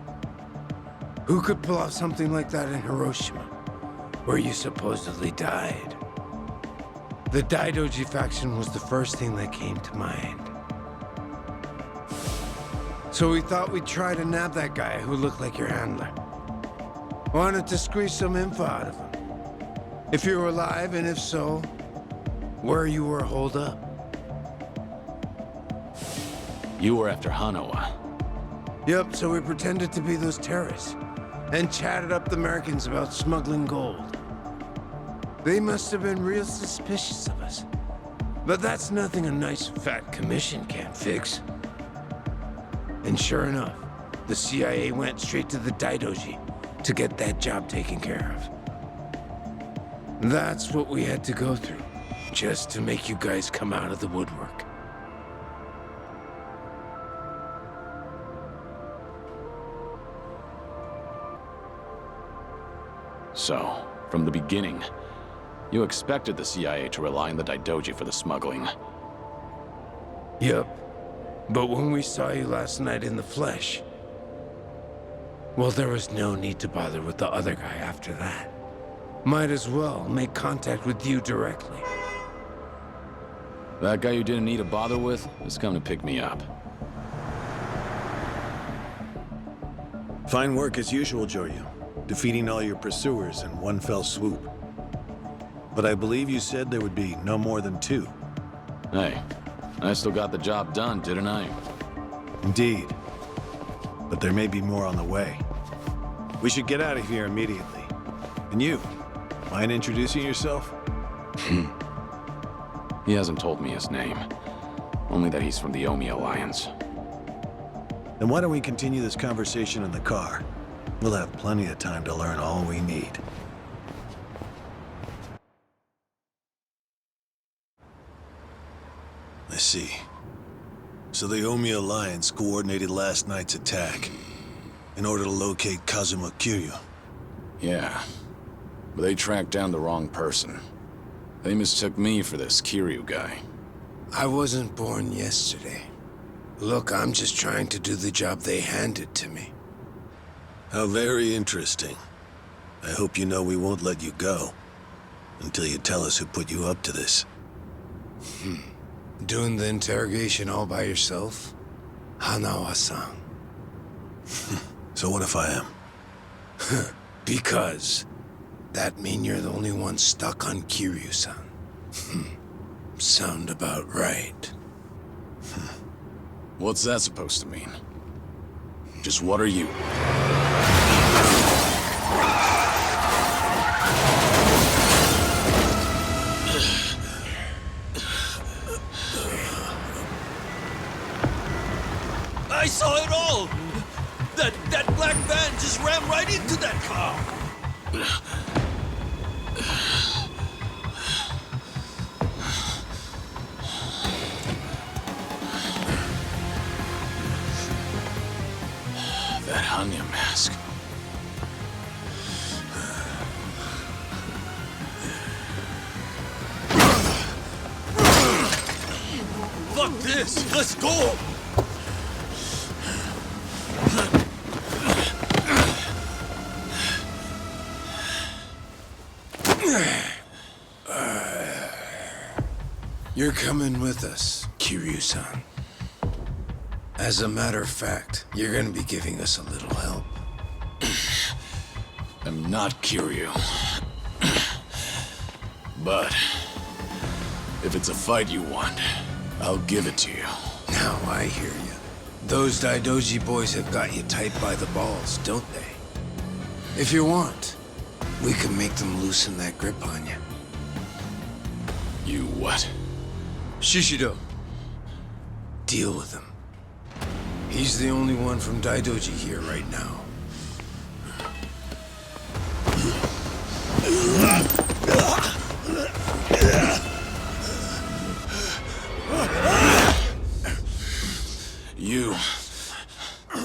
Who could pull off something like that in Hiroshima, where you supposedly died? The Daidoji faction was the first thing that came to mind. So we thought we'd try to nab that guy who looked like your handler. Wanted to squeeze some info out of him. If you were alive, and if so, where you were holed up. You were after Hanawa. Yep, so we pretended to be those terrorists, and chatted up the Americans about smuggling gold. They must have been real suspicious of us. But that's nothing a nice fat commission can't fix. And sure enough, the CIA went straight to the Daidoji to get that job taken care of. That's what we had to go through, just to make you guys come out of the woodwork. So, from the beginning, you expected the CIA to rely on the Daidoji for the smuggling. Yep. But when we saw you last night in the flesh, well, there was no need to bother with the other guy after that. Might as well make contact with you directly. That guy you didn't need to bother with has come to pick me up. Fine work as usual, Joryu. Defeating all your pursuers in one fell swoop. But I believe you said there would be no more than 2. Hey, I still got the job done, didn't I? Indeed. But there may be more on the way. We should get out of here immediately. And you, mind introducing yourself? He hasn't told me his name. Only that he's from the Omi Alliance. Then why don't we continue this conversation in the car? We'll have plenty of time to learn all we need. I see. So the Omi Alliance coordinated last night's attack in order to locate Kazuma Kiryu. Yeah, but they tracked down the wrong person. They mistook me for this Kiryu guy. I wasn't born yesterday. Look, I'm just trying to do the job they handed to me. How very interesting. I hope you know we won't let you go until you tell us who put you up to this. Doing the interrogation all by yourself? Hanawa-san. So what if I am? Because that mean you're the only one stuck on Kiryu-san. Sound about right. What's that supposed to mean? Just what are you? I saw it all! That black van just ran right into that car! Anya mask. Fuck this! Let's go! You're coming with us, Kiryu-san. As a matter of fact, you're gonna be giving us a little help. I'm not Kiryu. But if it's a fight you want, I'll give it to you. Now I hear you. Those Daidoji boys have got you tight by the balls, don't they? If you want, we can make them loosen that grip on you. You what? Shishido. Deal with him. He's the only one from Daidoji here right now. You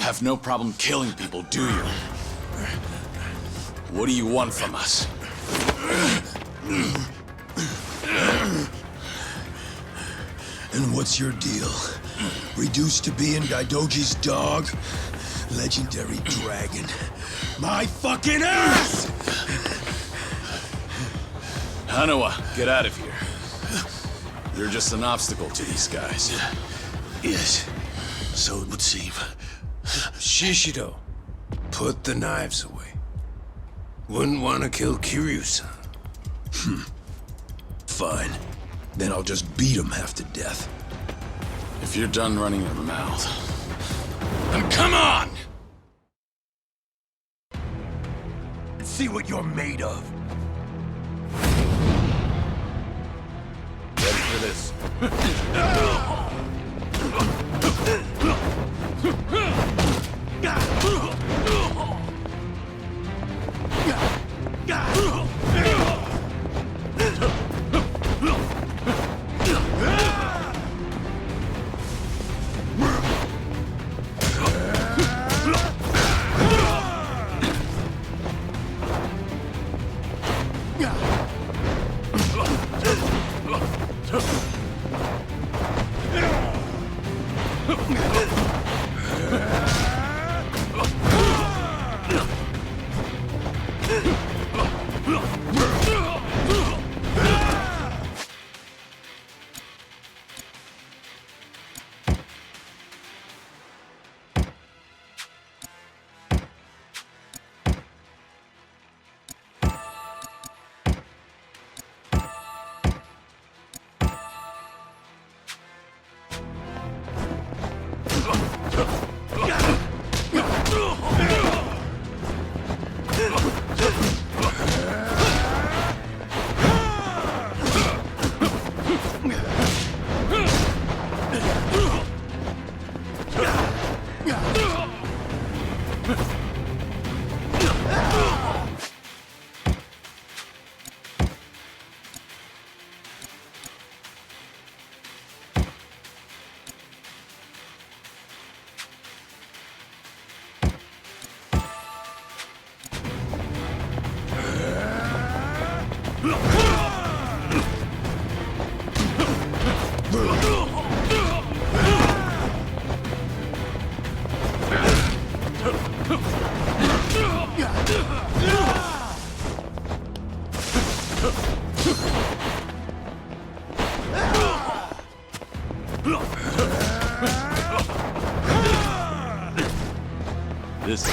have no problem killing people, do you? What do you want from us? And what's your deal? Reduced to being Daidoji's dog? Legendary dragon. My fucking ass! Hanawa, get out of here. You're just an obstacle to these guys. Yes, so it would seem. Shishido, put the knives away. Wouldn't want to kill Kiryu-san. Fine. Then I'll just beat him half to death. If you're done running your mouth, then come on! Let's see what you're made of. Ready for this? This.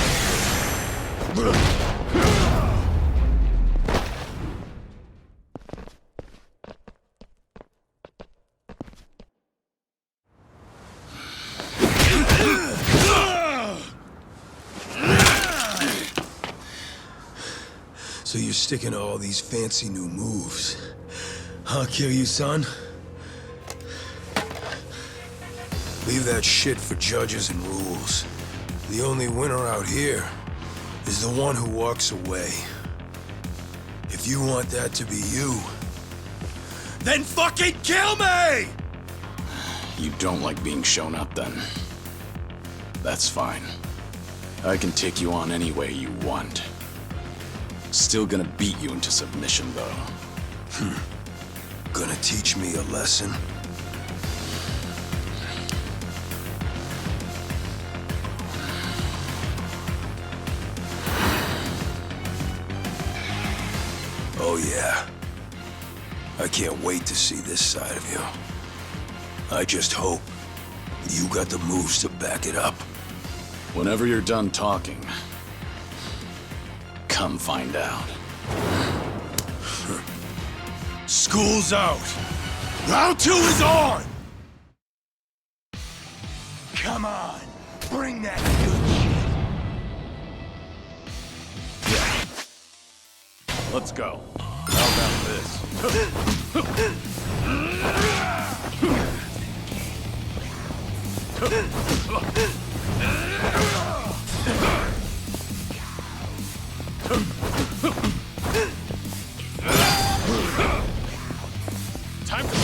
So you're sticking to all these fancy new moves. Huh, Kiryu-san? Leave that shit for judges and rules. The only winner out here is the one who walks away. If you want that to be you, then fucking kill me! You don't like being shown up, then. That's fine. I can take you on any way you want. Still gonna beat you into submission, though. Gonna teach me a lesson? Oh yeah. I can't wait to see this side of you. I just hope you got the moves to back it up. Whenever you're done talking, come find out. School's out. Round 2 is on! Come on, bring that good shit. Let's go. How about this? Time to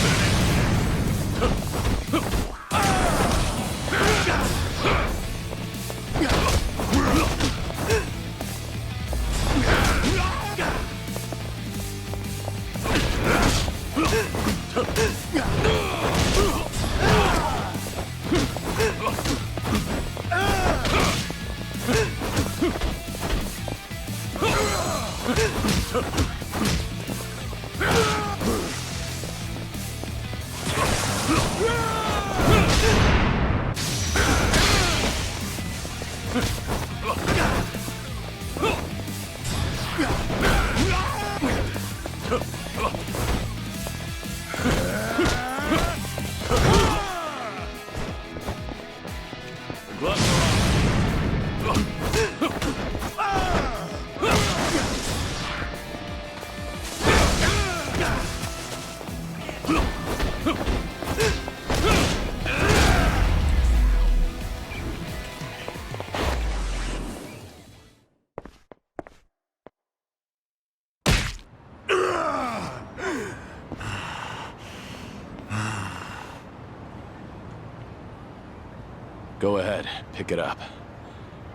Go ahead, pick it up.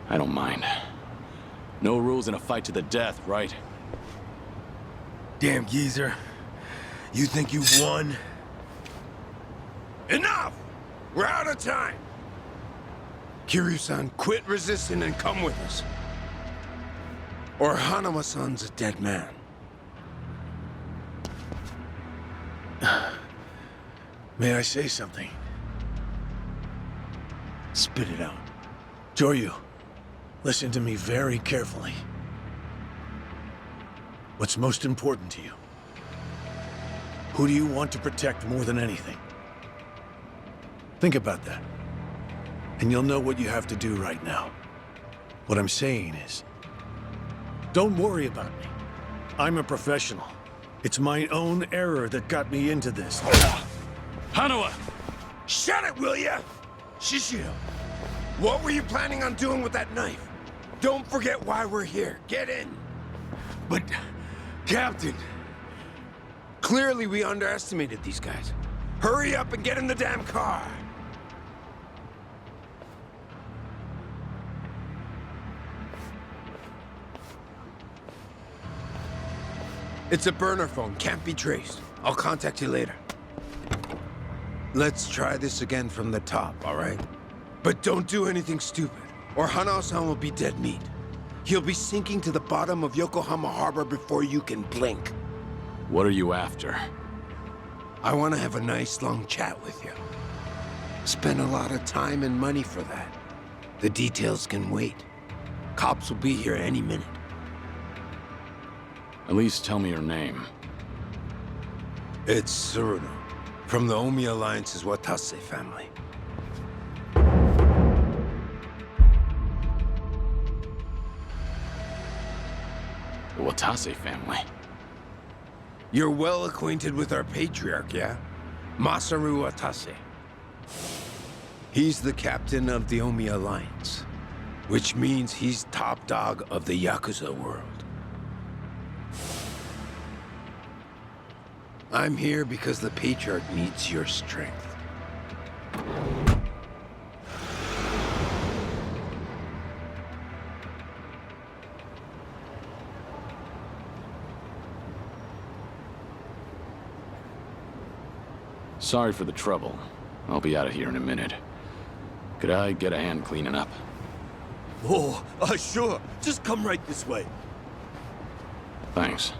I don't mind. No rules in a fight to the death, right? Damn geezer. You think you won? Enough! We're out of time! Kiryu-san, quit resisting and come with us. Or Hanama-san's a dead man. May I say something? Spit it out. Joryu, listen to me very carefully. What's most important to you? Who do you want to protect more than anything? Think about that. And you'll know what you have to do right now. What I'm saying is, don't worry about me. I'm a professional. It's my own error that got me into this. Hanawa! Shut it, will ya? Shishio, what were you planning on doing with that knife? Don't forget why we're here. Get in. But, Captain, clearly we underestimated these guys. Hurry up and get in the damn car. It's a burner phone, can't be traced. I'll contact you later. Let's try this again from the top, all right? But don't do anything stupid, or Hanao-san will be dead meat. He'll be sinking to the bottom of Yokohama Harbor before you can blink. What are you after? I want to have a nice long chat with you. Spend a lot of time and money for that. The details can wait. Cops will be here any minute. At least tell me your name. It's Tsuruno, from the Omi Alliance's Watase family. The Watase family? You're well acquainted with our patriarch, yeah? Masaru Watase. He's the captain of the Omi Alliance, which means he's top dog of the Yakuza world. I'm here because the patriarch needs your strength. Sorry for the trouble. I'll be out of here in a minute. Could I get a hand cleaning up? Oh, sure. Just come right this way. Thanks.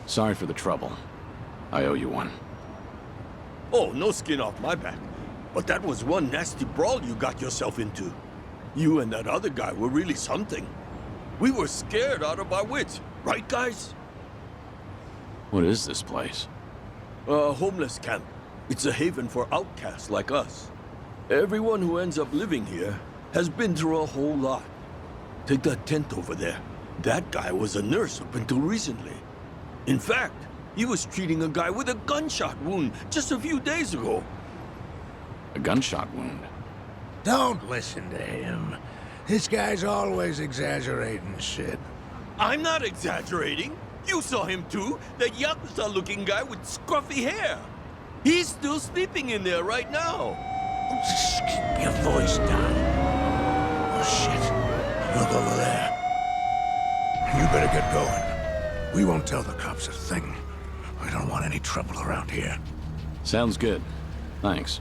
Sorry for the trouble. I owe you one. Oh, no skin off my back. But that was one nasty brawl you got yourself into. You and that other guy were really something. We were scared out of our wits, right, guys? What is this place? A homeless camp. It's a haven for outcasts like us. Everyone who ends up living here has been through a whole lot. Take that tent over there. That guy was a nurse up until recently. In fact, he was treating a guy with a gunshot wound just a few days ago. A gunshot wound? Don't listen to him. This guy's always exaggerating shit. I'm not exaggerating. You saw him too, that Yakuza-looking guy with scruffy hair. He's still sleeping in there right now. Just keep your voice down. Oh, shit. Look over there. You better get going. We won't tell the cops a thing. We don't want any trouble around here. Sounds good. Thanks.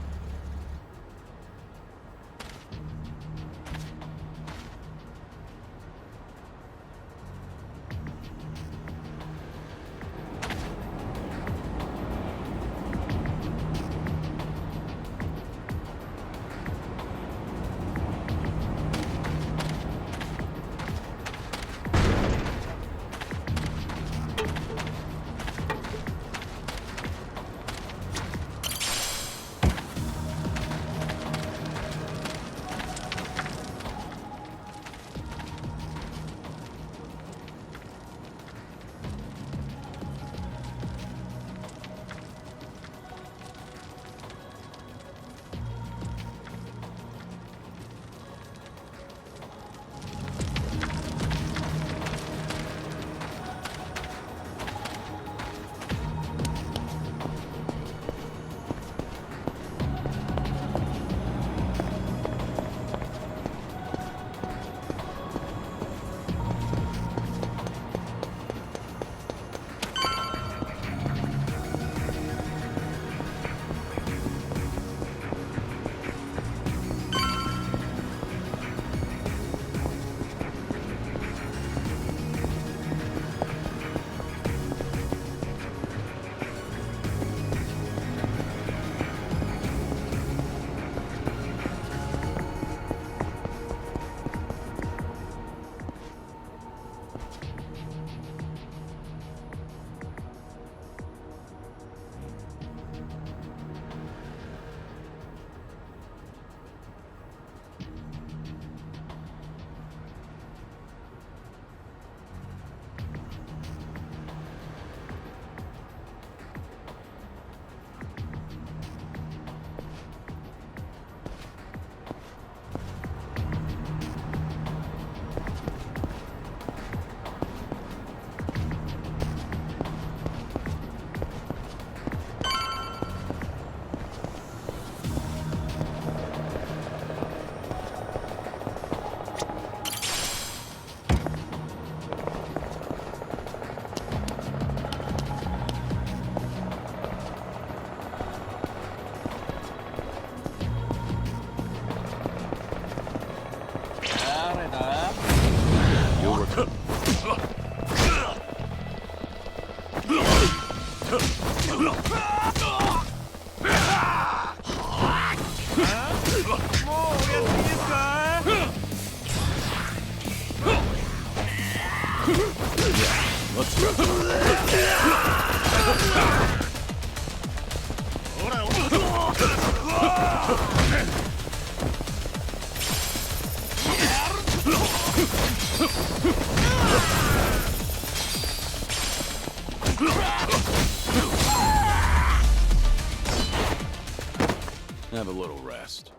Have a little rest.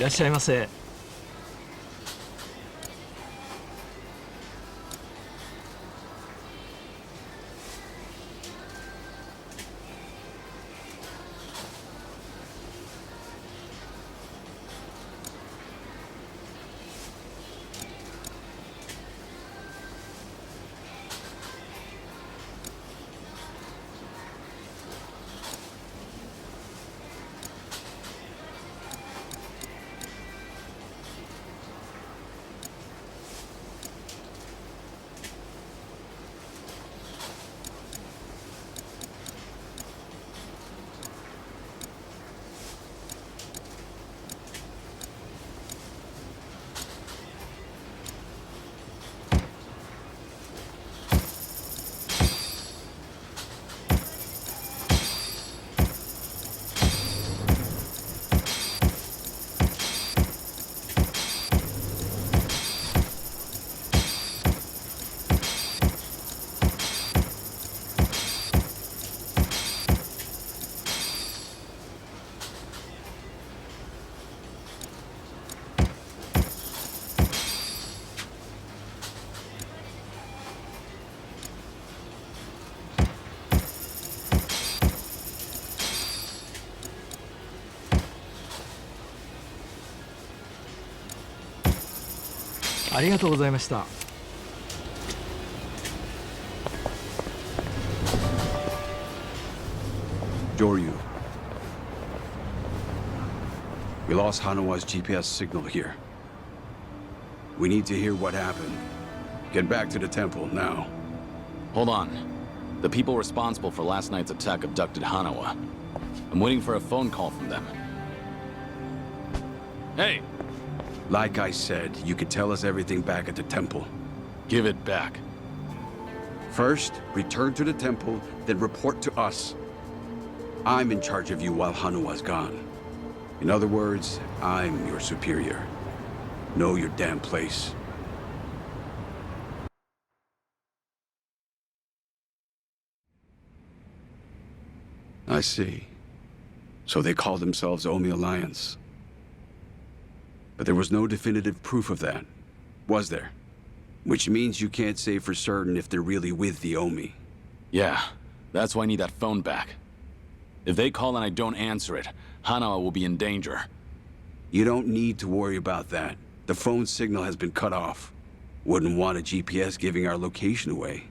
らっしゃいませ。ありがとうございました。Kiryu. We lost Hanawa's GPS signal here. We need to hear what happened. Get back to the temple now. Hold on. The people responsible for last night's attack abducted Hanawa. I'm waiting for a phone call from them. Hey! Like I said, you could tell us everything back at the temple. Give it back. First, return to the temple, then report to us. I'm in charge of you while Hanawa's gone. In other words, I'm your superior. Know your damn place. I see. So they call themselves Omi Alliance. But there was no definitive proof of that, was there? Which means you can't say for certain if they're really with the Omi. Yeah, that's why I need that phone back. If they call and I don't answer it, Hanawa will be in danger. You don't need to worry about that. The phone signal has been cut off. Wouldn't want a GPS giving our location away.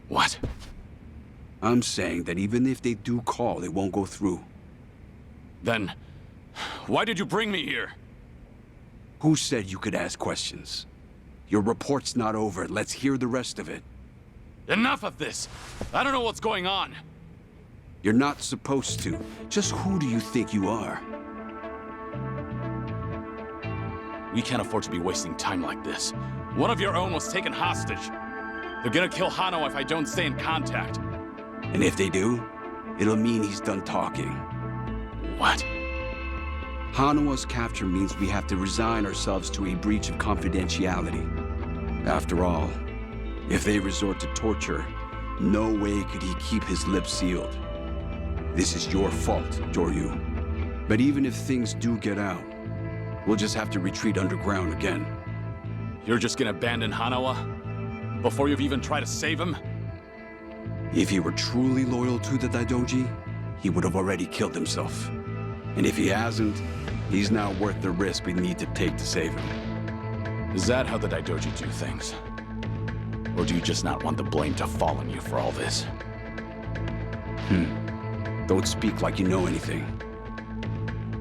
What? I'm saying that even if they do call, it won't go through. Then, why did you bring me here? Who said you could ask questions? Your report's not over. Let's hear the rest of it. Enough of this! I don't know what's going on! You're not supposed to. Just who do you think you are? We can't afford to be wasting time like this. One of your own was taken hostage. They're gonna kill Hanawa if I don't stay in contact. And if they do, it'll mean he's done talking. What? Hanawa's capture means we have to resign ourselves to a breach of confidentiality. After all, if they resort to torture, no way could he keep his lips sealed. This is your fault, Kiryu. But even if things do get out, we'll just have to retreat underground again. You're just gonna abandon Hanawa? Before you've even tried to save him? If he were truly loyal to the Daidoji, he would have already killed himself. And if he hasn't, he's not worth the risk we need to take to save him. Is that how the Daidoji do things? Or do you just not want the blame to fall on you for all this? Don't speak like you know anything.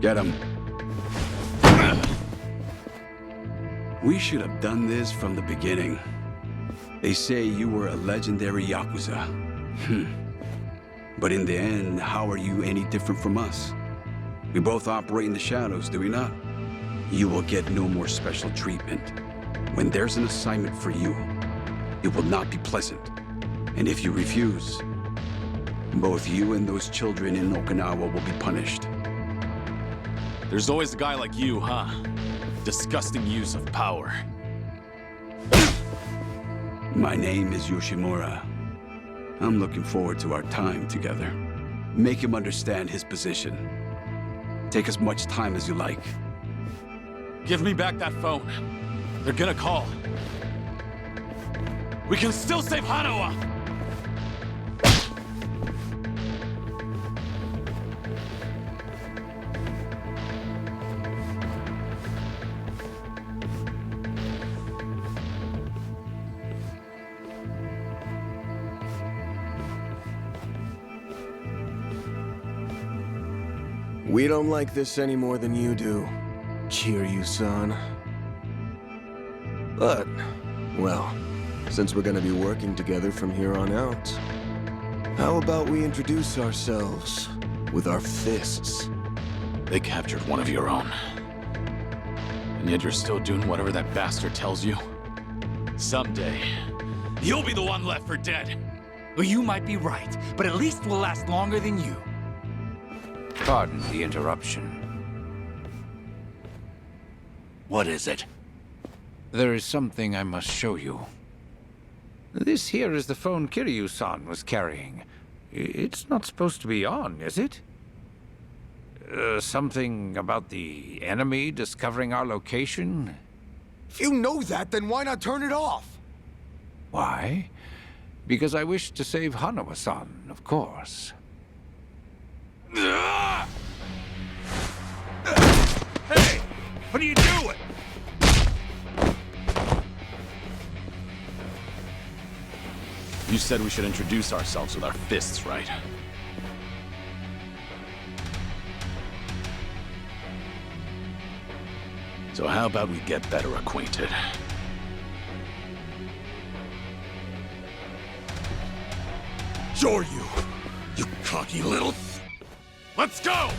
Get him. We should have done this from the beginning. They say you were a legendary Yakuza. But in the end, how are you any different from us? We both operate in the shadows, do we not? You will get no more special treatment. When there's an assignment for you, it will not be pleasant. And if you refuse, both you and those children in Okinawa will be punished. There's always a guy like you, huh? Disgusting use of power. My name is Yoshimura. I'm looking forward to our time together. Make him understand his position. Take as much time as you like. Give me back that phone. They're gonna call. We can still save Hanawa! We don't like this any more than you do, Kiryu-san. But, well, since we're gonna be working together from here on out, how about we introduce ourselves with our fists? They captured one of your own. And yet you're still doing whatever that bastard tells you? Someday, You'll be the one left for dead. Well, you might be right, but at least we'll last longer than you. Pardon the interruption. What is it? There is something I must show you. This here is the phone Kiryu-san was carrying. It's not supposed to be on, is it? Something about the enemy discovering our location? If you know that, then why not turn it off? Why? Because I wish to save Hanawa-san, of course. Hey! What are you doing? you said we should introduce ourselves with our fists, right? So how about we get better acquainted? Sure you cocky little... Let's go!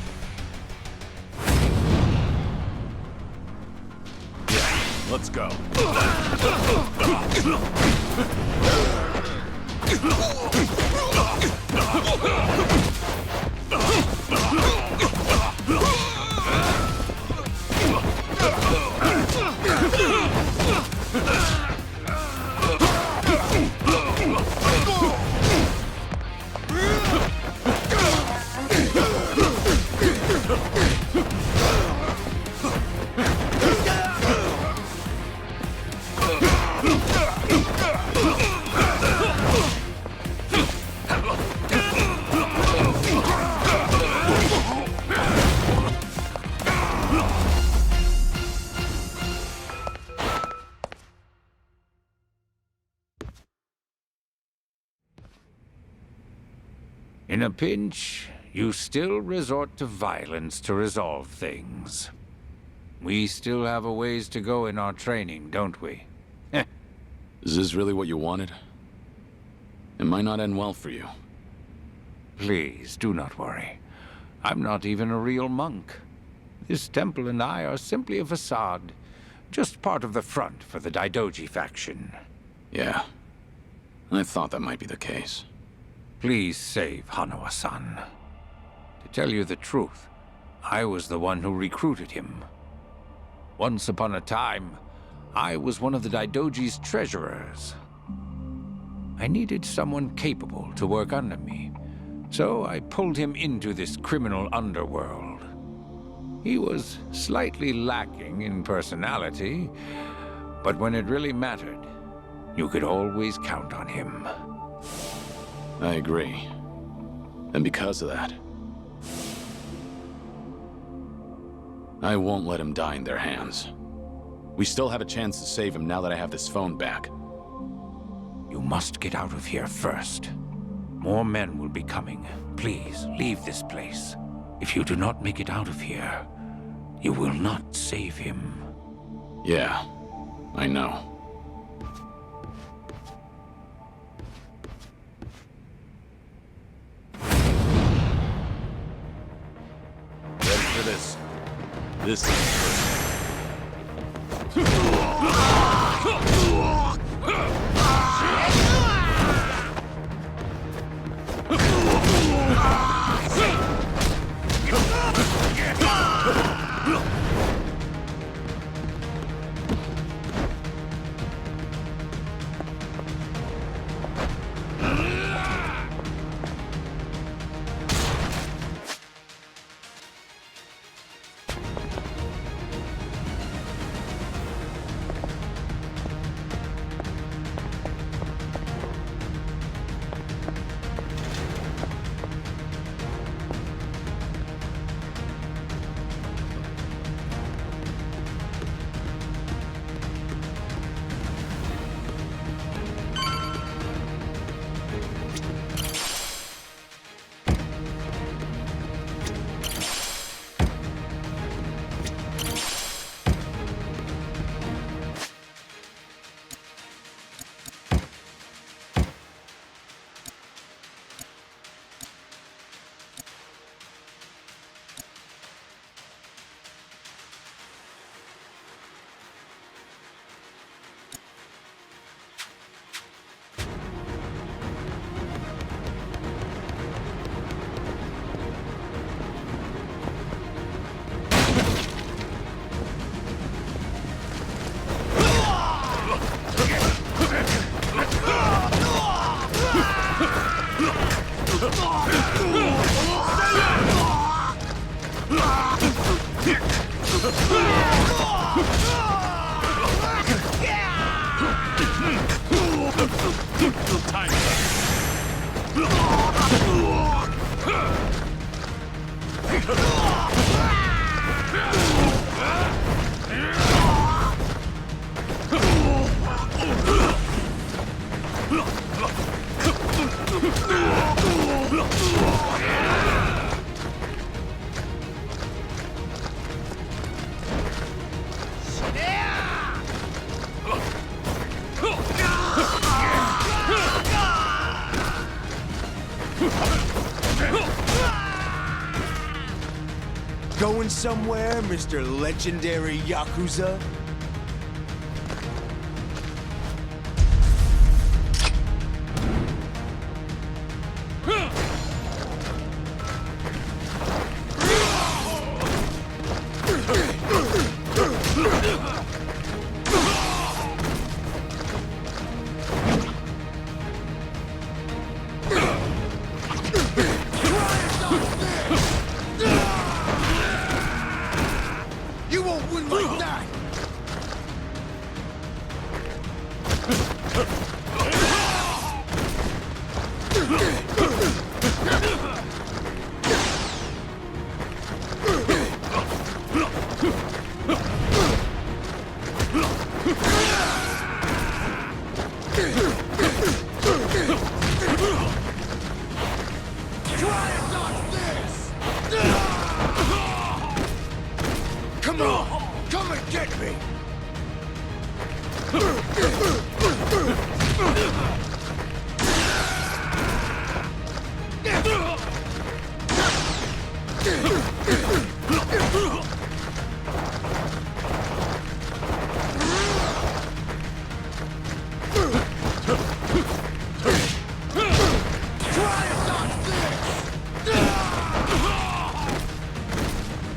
Yeah, let's go. In a pinch, you still resort to violence to resolve things. We still have a ways to go in our training, don't we? Is this really what you wanted? It might not end well for you. Please, do not worry. I'm not even a real monk. This temple and I are simply a facade. Just part of the front for the Daidoji faction. Yeah. I thought that might be the case. Please save Hanawa-san. To tell you the truth, I was the one who recruited him. Once upon a time, I was one of the Daidoji's treasurers. I needed someone capable to work under me, so I pulled him into this criminal underworld. He was slightly lacking in personality, but when it really mattered, you could always count on him. I agree. And because of that, I won't let him die in their hands. We still have a chance to save him now that I have this phone back. You must get out of here first. More men will be coming. Please, leave this place. If you do not make it out of here, you will not save him. Yeah, I know. Ready for this? This is Going somewhere, Mr. Legendary Yakuza? You won't win like that! Come on! Come and get me!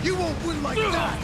You won't win like that!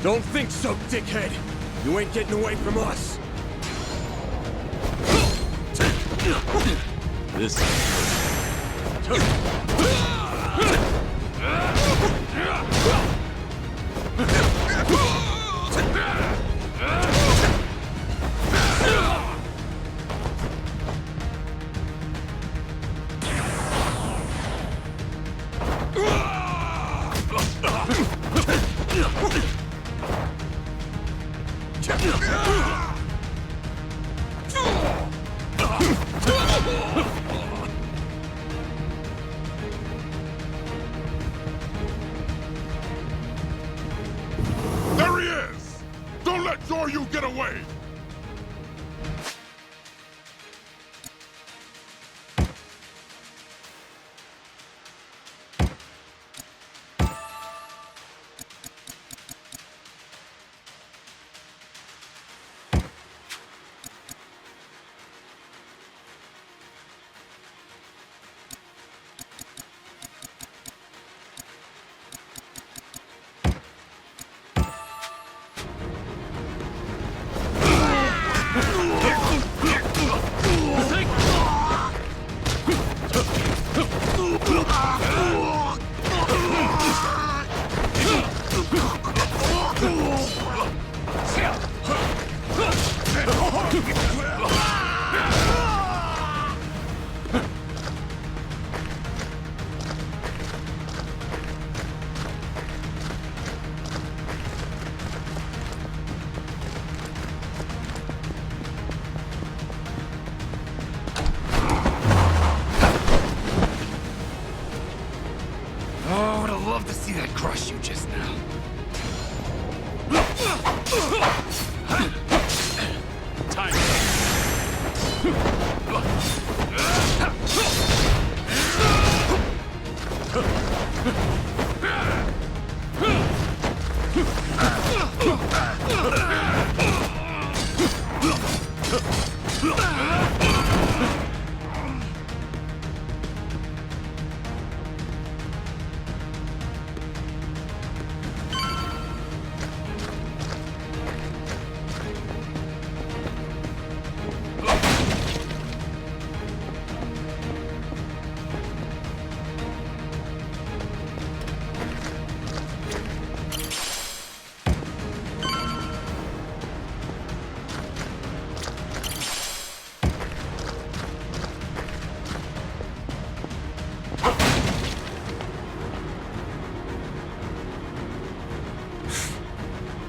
Don't think so, dickhead! You ain't getting away from us! This crush you just now. Time.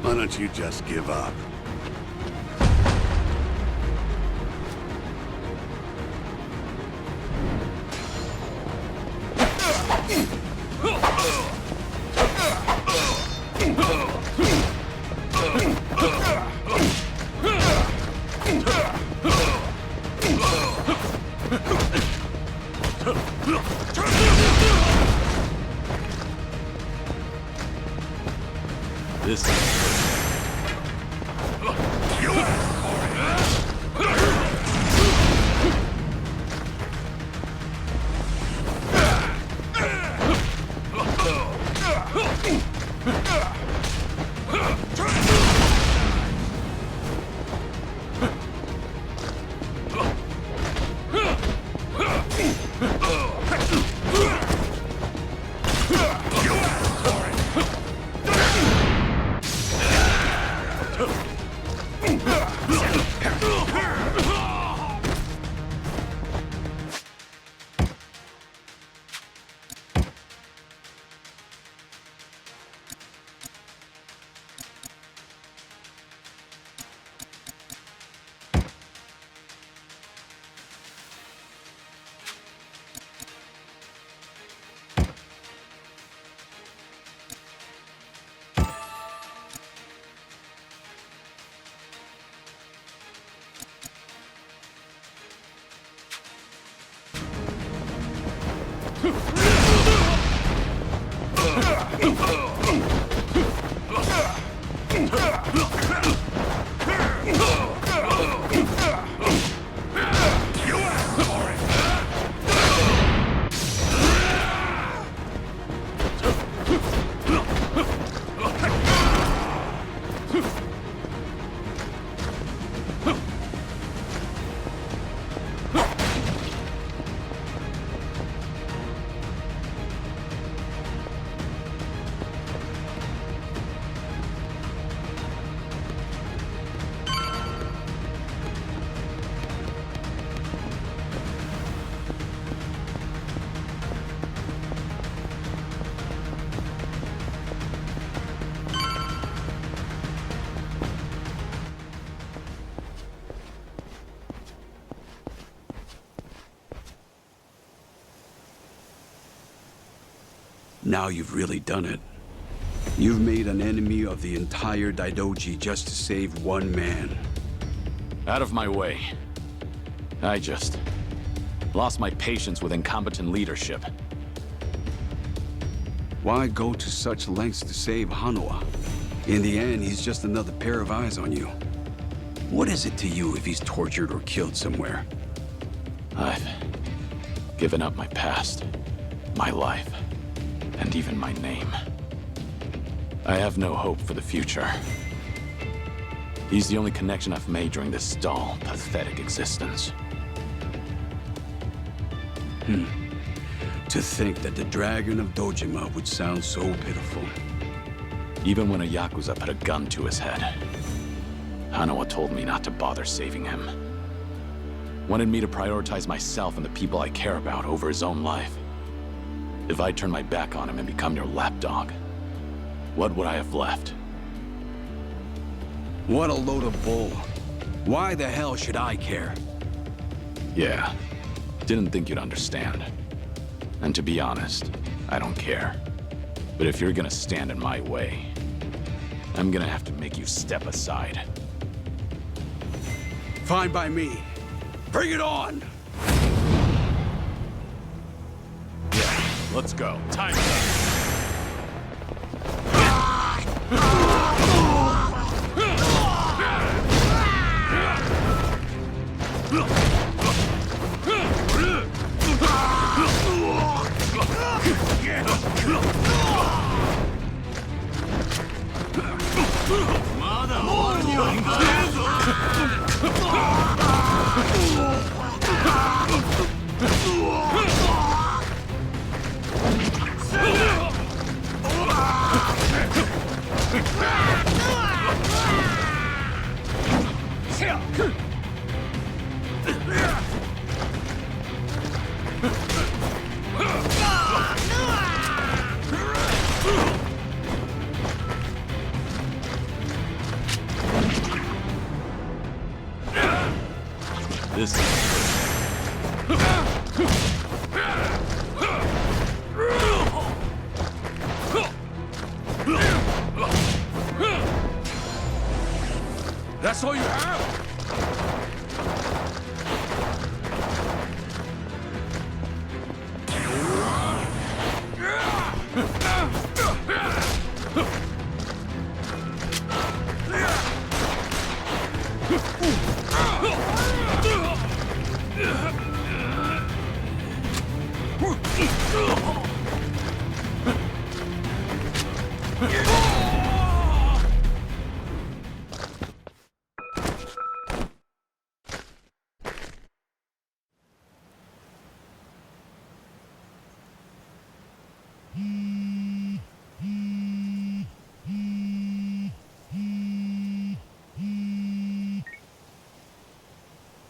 Why don't you just give up? This is Now you've really done it. You've made an enemy of the entire Daidoji just to save one man. Out of my way. I just lost my patience with incompetent leadership. Why go to such lengths to save Hanawa? In the end, he's just another pair of eyes on you. What is it to you if he's tortured or killed somewhere? I've given up my past, my life, and even my name. I have no hope for the future. He's the only connection I've made during this dull, pathetic existence. To think that the Dragon of Dojima would sound so pitiful. Even when a Yakuza put a gun to his head, Hanawa told me not to bother saving him. Wanted me to prioritize myself and the people I care about over his own life. If I turn my back on him and become your lapdog, what would I have left? What a load of bull. Why the hell should I care? Yeah, didn't think you'd understand. And to be honest, I don't care. But if you're gonna stand in my way, I'm gonna have to make you step aside. Fine by me. Bring it on! Yeah, let's go. Time's up. This That's all you have?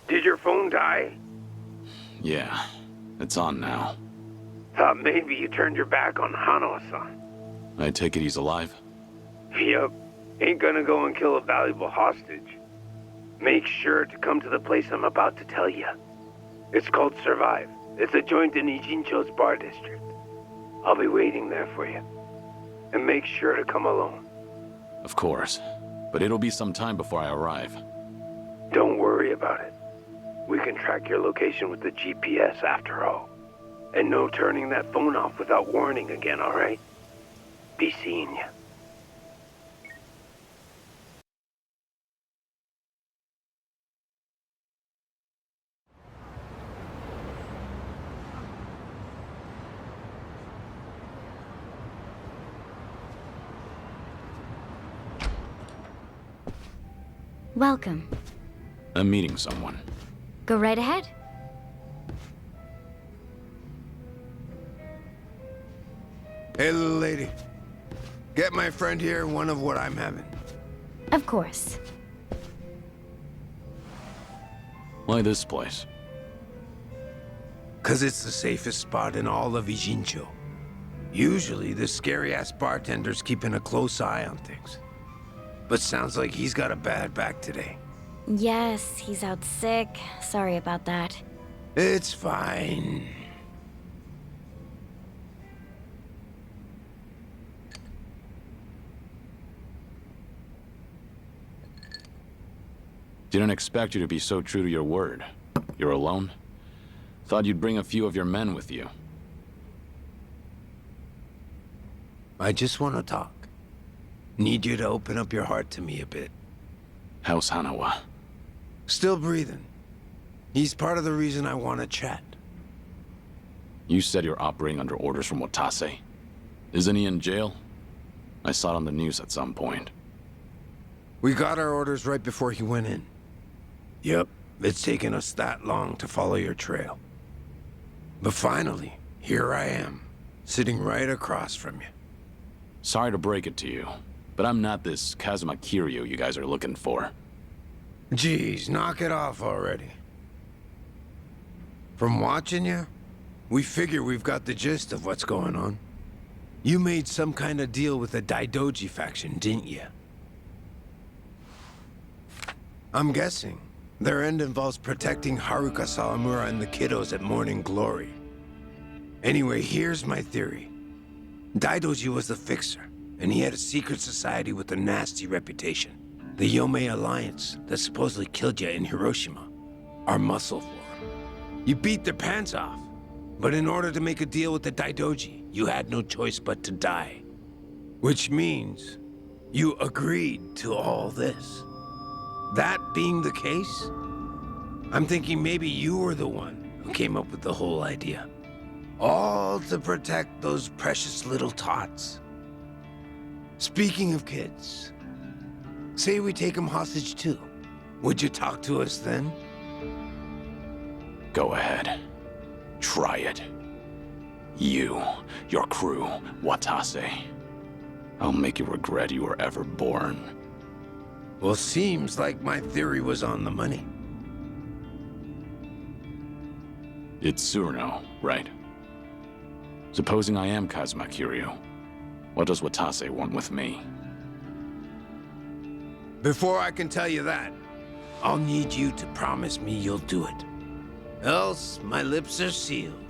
Did your phone die? Yeah, it's on now. Thought maybe you turned your back on Hanawa-san. I take it he's alive? Yep. Ain't gonna go and kill a valuable hostage. Make sure to come to the place I'm about to tell you. It's called Survive. It's a joint in Ijincho's bar district. I'll be waiting there for you. And make sure to come alone. Of course. But it'll be some time before I arrive. Don't worry about it. We can track your location with the GPS after all. And no turning that phone off without warning again, alright? Be seeing you. Welcome. I'm meeting someone. Go right ahead. Hey, little lady. Get my friend here one of what I'm having. Of course. Why this place? 'Cause it's the safest spot in all of Ijincho. Usually, the scary-ass bartender's keeping a close eye on things. But sounds like he's got a bad back today. Yes, he's out sick. Sorry about that. It's fine. Didn't expect you to be so true to your word. You're alone? Thought you'd bring a few of your men with you. I just want to talk. Need you to open up your heart to me a bit. How's Hanawa? Still breathing. He's part of the reason I want to chat. You said you're operating under orders from Watase. Isn't he in jail? I saw it on the news at some point. We got our orders right before he went in. Yep, it's taken us that long to follow your trail. But finally, here I am, sitting right across from you. Sorry to break it to you, but I'm not this Kazuma Kiryu you guys are looking for. Geez, knock it off already. From watching you, we figure we've got the gist of what's going on. You made some kind of deal with the Daidoji faction, didn't you? I'm guessing their end involves protecting Haruka Sawamura and the kiddos at Morning Glory. Anyway, here's my theory. Daidoji was the fixer, and he had a secret society with a nasty reputation. The Yomei Alliance that supposedly killed you in Hiroshima. Our muscle for him. You beat their pants off, but in order to make a deal with the Daidoji, you had no choice but to die. Which means you agreed to all this. That being the case, I'm thinking maybe you were the one who came up with the whole idea. All to protect those precious little tots. Speaking of kids, say we take them hostage too. Would you talk to us then? Go ahead. Try it. You, your crew, Watase. I'll make you regret you were ever born. Well, seems like my theory was on the money. It's Tsuruno, right? Supposing I am Kazuma Kiryu, what does Watase want with me? Before I can tell you that, I'll need you to promise me you'll do it. Else, my lips are sealed.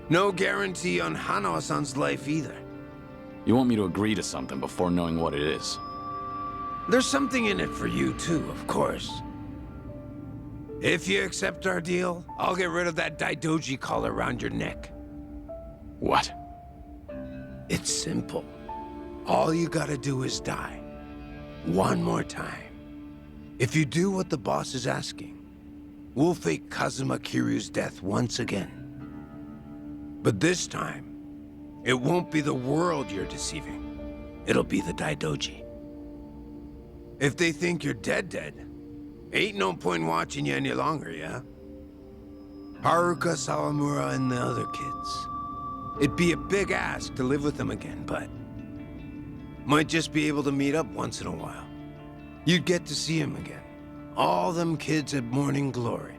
No guarantee on Hanawa-san's life either. You want me to agree to something before knowing what it is? There's something in it for you too, of course. If you accept our deal, I'll get rid of that Daidoji collar around your neck. What? It's simple. All you gotta do is die. One more time. If you do what the boss is asking, we'll fake Kazuma Kiryu's death once again. But this time, it won't be the world you're deceiving. It'll be the Daidoji. If they think you're dead, ain't no point watching you any longer, yeah? Haruka, Sawamura, and the other kids. It'd be a big ask to live with them again, but might just be able to meet up once in a while. You'd get to see him again. All them kids at morning glory.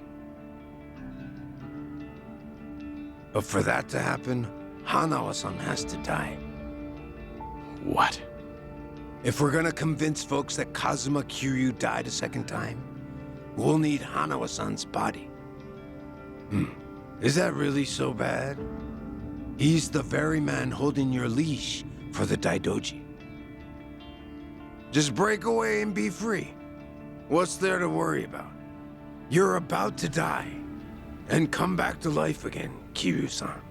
But for that to happen, Hanawa-san has to die. What? If we're gonna convince folks that Kazuma Kiryu died a second time, we'll need Hanawa-san's body. Is that really so bad? He's the very man holding your leash for the Daidoji. Just break away and be free. What's there to worry about? You're about to die and come back to life again, Kiryu-san.